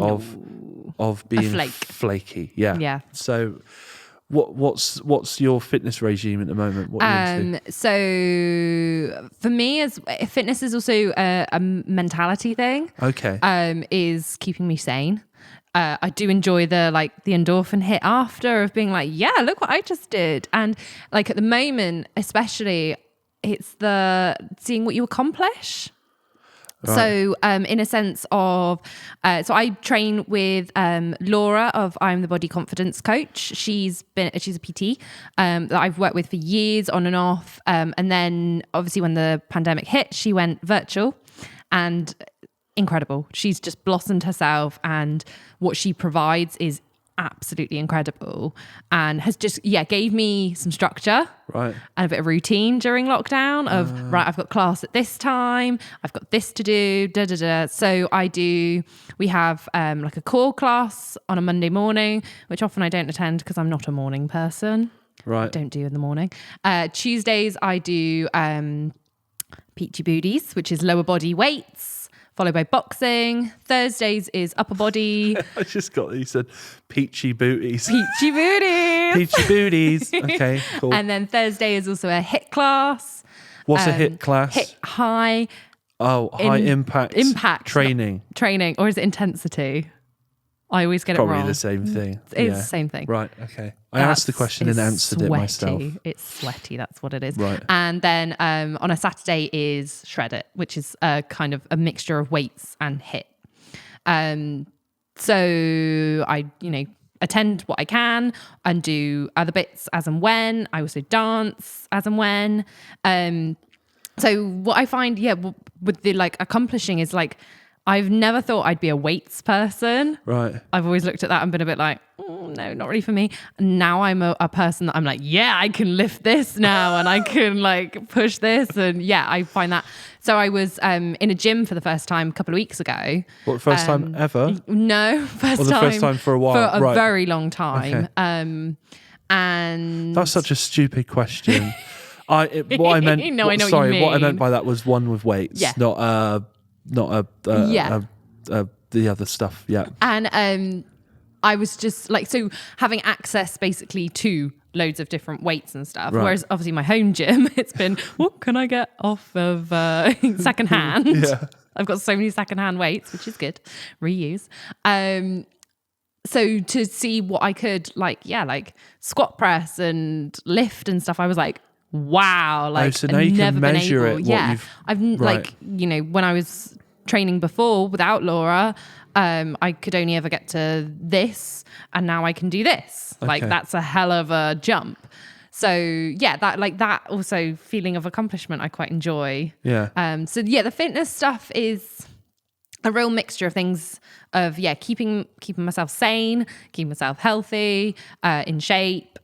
of being flaky. Yeah. Yeah. So what's your fitness regime at the moment? What are you into? So for me, fitness is also a mentality thing. Okay. Is keeping me sane. I do enjoy the endorphin hit after of being like, yeah, look what I just did. And like at the moment, especially, it's the seeing what you accomplish. Right. So in a sense of, so I train with Laura of I'm the Body Confidence Coach. She's a PT that I've worked with for years on and off. And then obviously when the pandemic hit, she went virtual and incredible. She's just blossomed herself, and what she provides is absolutely incredible, and has just gave me some structure, Right. and a bit of routine during lockdown of right, I've got class at this time, I've got this to do, so we have like a core class on a Monday morning, which often I don't attend because I'm not a morning person. Right. Don't do in the morning. Tuesdays I do Peachy Booties, which is lower body weights, followed by boxing. Thursdays is upper body. I just got, you said peachy booties. Peachy Booties. Peachy booties. Okay, cool. And then Thursday is also a HIIT class. What's a HIIT class? HIIT high. Oh, high impact training. Training, or is it intensity? I always get Probably it wrong. the same thing. It's the same thing. Right, okay. I asked the question and answered it myself. It's sweaty, that's what it is. Right. And then on a Saturday is Shred It, which is a kind of a mixture of weights and HIIT. So I, attend what I can and do other bits as and when. I also dance as and when. So what I find, with the accomplishing is I've never thought I'd be a weights person. Right. I've always looked at that and been a bit like, no, not really for me. Now I'm a person that I'm like, I can lift this now and I can push this. And I find that. So I was in a gym for the first time a couple of weeks ago. What, first time ever? No, first time for a while? For a right. very long time. Okay. And that's such a stupid question. What I meant. No, I know what you sorry, what I mean. meant by that was one with weights, not the other stuff. Yeah. And I was just so having access basically to loads of different weights and stuff. Right. Whereas obviously my home gym, it's been, what can I get off of secondhand? Yeah. I've got so many secondhand weights, which is good. Reuse. So to see what I could like squat press and lift and stuff, I was like, wow, like so now I've you can never been measure able. it, what Yeah, you've- I've right. like, you know, when I was training before without Laura, I could only ever get to this, and now I can do this. Like Okay. that's a hell of a jump. So yeah, that also feeling of accomplishment I quite enjoy. Yeah. So yeah, the fitness stuff is a real mixture of things of keeping myself sane, keeping myself healthy, in shape,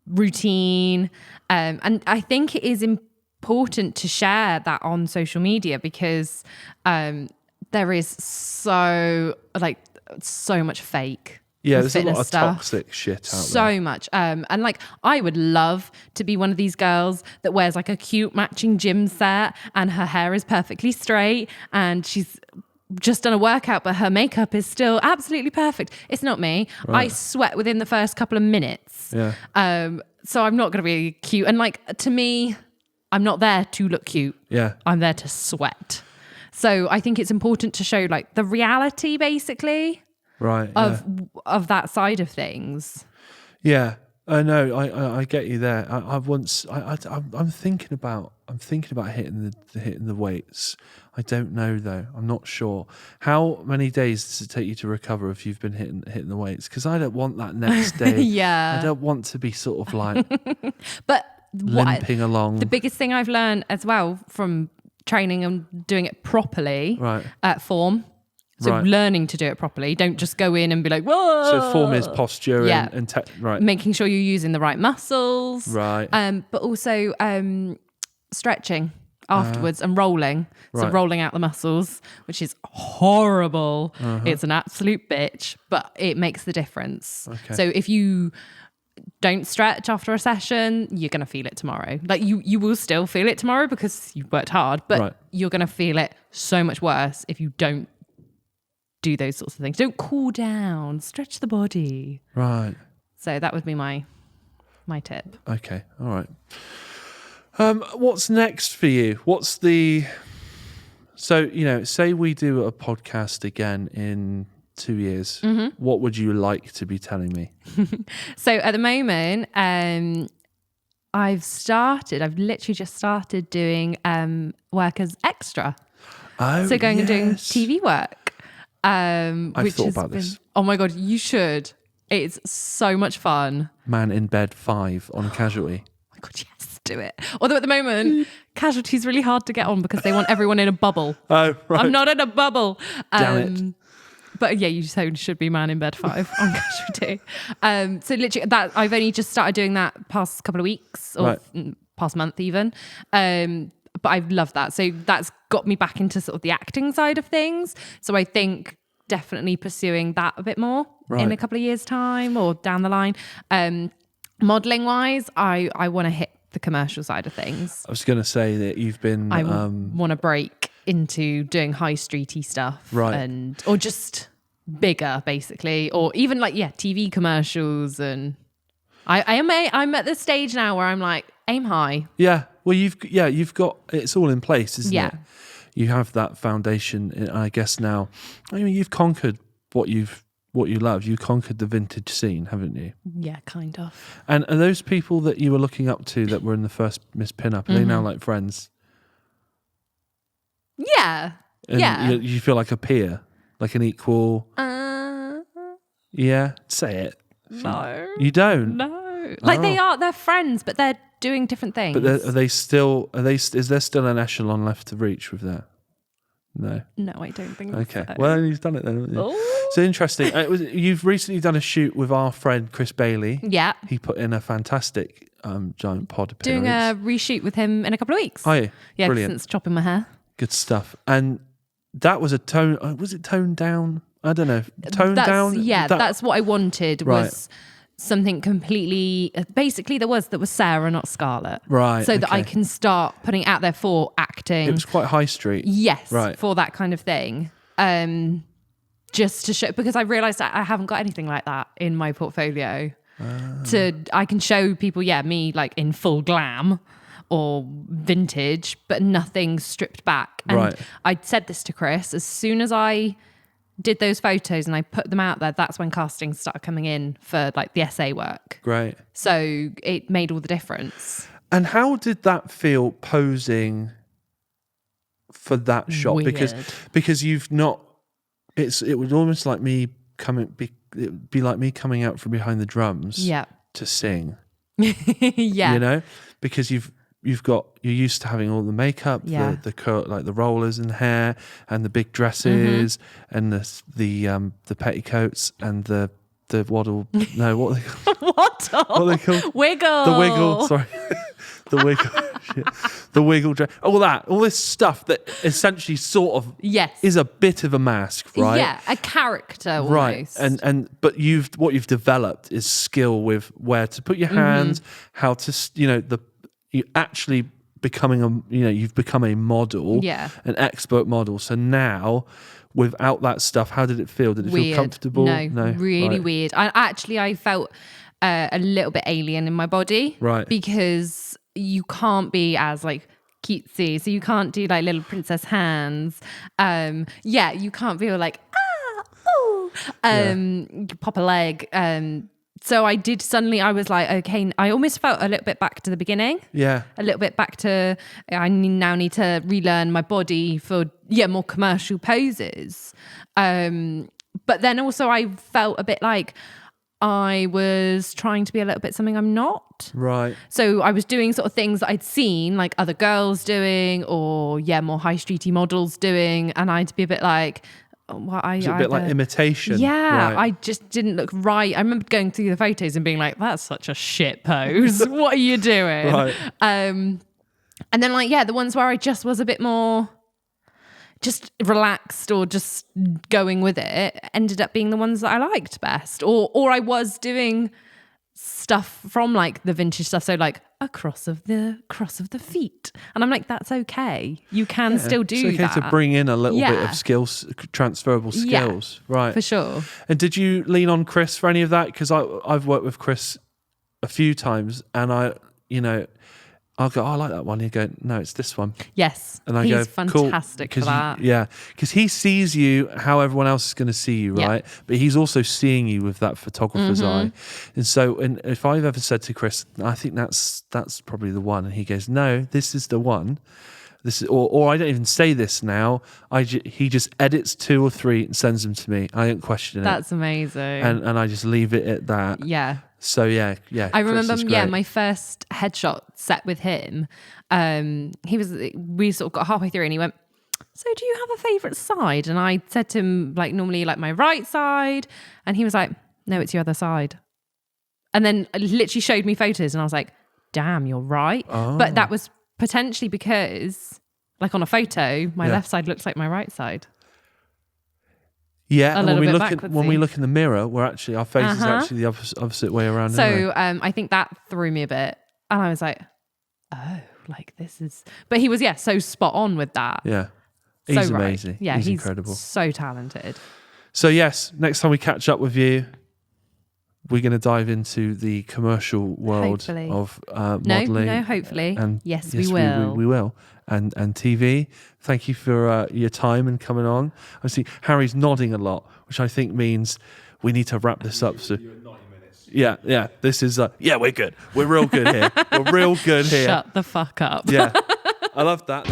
routine, and I think it is important to share that on social media because there is so much fake. Yeah, with there's a lot fitness of stuff. toxic shit out there. So much. And like, I would love to be one of these girls that wears like a cute matching gym set and her hair is perfectly straight and she's just done a workout, but her makeup is still absolutely perfect. It's not me. I sweat within the first couple of minutes. Yeah. So I'm not going to be cute. And like, to me, I'm not there to look cute. Yeah. I'm there to sweat. So I think it's important to show like the reality basically Right. of that side of things. Yeah. I know. I get you there. I'm thinking about hitting the weights. I don't know though. I'm not sure. How many days does it take you to recover if you've been hitting the weights? Because I don't want that next day. Yeah. I don't want to be sort of like But limping along. the biggest thing I've learned as well from training and doing it properly, Right. Form. So Right. learning to do it properly. Don't just go in and be like, whoa. So form is posture Yeah. and right. Making sure you're using the right muscles. Right. But also stretching afterwards and rolling. So Right. rolling out the muscles, which is horrible. It's an absolute bitch, but it makes the difference. Okay. So if you don't stretch after a session, you're going to feel it tomorrow. Like you will still feel it tomorrow because you worked hard, but Right. you're going to feel it so much worse if you don't do those sorts of things. Don't cool down, stretch the body. Right. So that would be my tip. Okay. All right. What's next for you? What's the... So, you know, say we do a podcast again in 2 years. Mm-hmm. What would you like to be telling me? So at the moment, I've literally just started doing work as extra. Oh, So going and doing yes. TV work. Which thought has about been, this. oh my God, you should. It's so much fun. Man in Bed 5 on Casualty. Oh my God, yes, do it. Although at the moment, Casualty's really hard to get on because they want everyone in a bubble. Oh, right. I'm not in a bubble. Damn it. But yeah, you should be Man in Bed 5 on Casualty. So literally, that I've only just started doing that past couple of weeks or past month even. But I've loved that. So that's got me back into sort of the acting side of things. So I think definitely pursuing that a bit more in a couple of years' time or down the line. Modelling wise, I want to hit the commercial side of things. I was going to say that you've been... I want to break into doing high streety stuff, Right. or just bigger, basically, or even like TV commercials. And I'm at the stage now where I'm like, aim high. Yeah. Well, you've got... It's all in place, isn't Yeah. it? You have that foundation, and I guess now... I mean, you've conquered what you love. You conquered the vintage scene, haven't you? Yeah, kind of. And are those people that you were looking up to that were in the first Miss Pinup, are they now like friends? Yeah. And yeah. you feel like a peer, like an equal. Yeah, say it. No. You don't. No. Like they're friends, but they're doing different things. But are they still? Is there still an echelon left to reach with that? No. No, I don't think Okay. so. Well, you've done it then. Haven't you? Oh. So interesting. You've recently done a shoot with our friend Chris Bailey. Yeah. He put in a fantastic giant pod appearance. Doing a reshoot with him in a couple of weeks. Oh, yeah. Yeah, Brilliant. since chopping my hair. Good stuff. And that was a tone. Was it toned down? I don't know. Toned down. Yeah, that's what I wanted. Right. Was something completely. Basically, that was Sarah, not Scarlett. Right. So that I okay. can start putting it out there for acting. It was quite high street. Yes, Right. for that kind of thing. Just to show, because I realised that I haven't got anything like that in my portfolio. I can show people, me like in full glam or vintage, but nothing stripped back. And Right. I said this to Chris, as soon as I did those photos and I put them out there, that's when castings started coming in for like the essay work. Great. So it made all the difference. And how did that feel posing for that shot? Weird. Because you've not. It was almost like me it'd be like me coming out from behind the drums. Yeah. To sing. Yeah. You know, because you're used to having all the makeup, Yeah. the curl, like the rollers in the hair, and the big dresses, and the petticoats, and the waddle. No, what are they called? What? What are they called? Wiggle. The wiggle. Sorry, the wiggle. Shit. The wiggle dress. All this stuff that essentially sort of Yes. is a bit of a mask, right? Yeah, a character almost. Right, but what you've developed is skill with where to put your hands, how to you actually becoming you've become a model, an expert model. So now, without that stuff, how did it feel? Did it feel comfortable? No, really right. weird. I felt a little bit alien in my body, Right? Because you can't be as like cutesy, so you can't do like little princess hands. You can't feel like pop a leg. So I was like, okay, I almost felt a little bit back to the beginning. Yeah. A little bit back to, now need to relearn my body for, more commercial poses. But then also I felt a bit like I was trying to be a little bit something I'm not. Right. So I was doing sort of things that I'd seen like other girls doing or, more high streety models doing. And I'd be a bit like, It's a bit like imitation. Yeah, right. I just didn't look right. I remember going through the photos and being like, that's such a shit pose. What are you doing? Right. And then the ones where I just was a bit more just relaxed or just going with it ended up being the ones that I liked best. Or I was doing stuff from like the vintage stuff, so like a cross of the feet, and I'm like, that's okay, you can still do it's okay that to bring in a little bit of skills, transferable skills, right? For sure. And did you lean on Chris for any of that? Because I've worked with Chris a few times, and I'll go, I like that one. You go, no, it's this one. Yes, and I he's go, cool, fantastic for that. Because he sees you how everyone else is going to see you, right? But he's also seeing you with that photographer's eye. And so, if I've ever said to Chris, I think that's probably the one, and he goes, no, this is the one. This is, or I don't even say this now. He just edits 2 or 3 and sends them to me. I don't question it. That's amazing. And I just leave it at that. Yeah. So yeah. I remember, my first headshot set with him. We sort of got halfway through, and he went, "So, do you have a favourite side?" And I said to him, like, normally, like my right side, and he was like, "No, it's your other side." And then literally showed me photos, and I was like, "Damn, you're right." Oh. But that was potentially because, like on a photo, my left side looks like my right side. Yeah, a and little when bit we look when we look in the mirror, our face is actually the opposite way around. So I think that threw me a bit, and I was like, "Oh, like this is." But he was so spot on with that. Yeah, So he's right. amazing. Yeah, he's incredible. So talented. So yes, next time we catch up with you, we're going to dive into the commercial world Hopefully. of modelling. No, hopefully. And yes, we will. We will. And TV. Thank you for your time and coming on. I see Harry's nodding a lot, which I think means we need to wrap this up. So, yeah. This is we're good. We're real good here. We're real good here. Shut the fuck up. Yeah, I love that.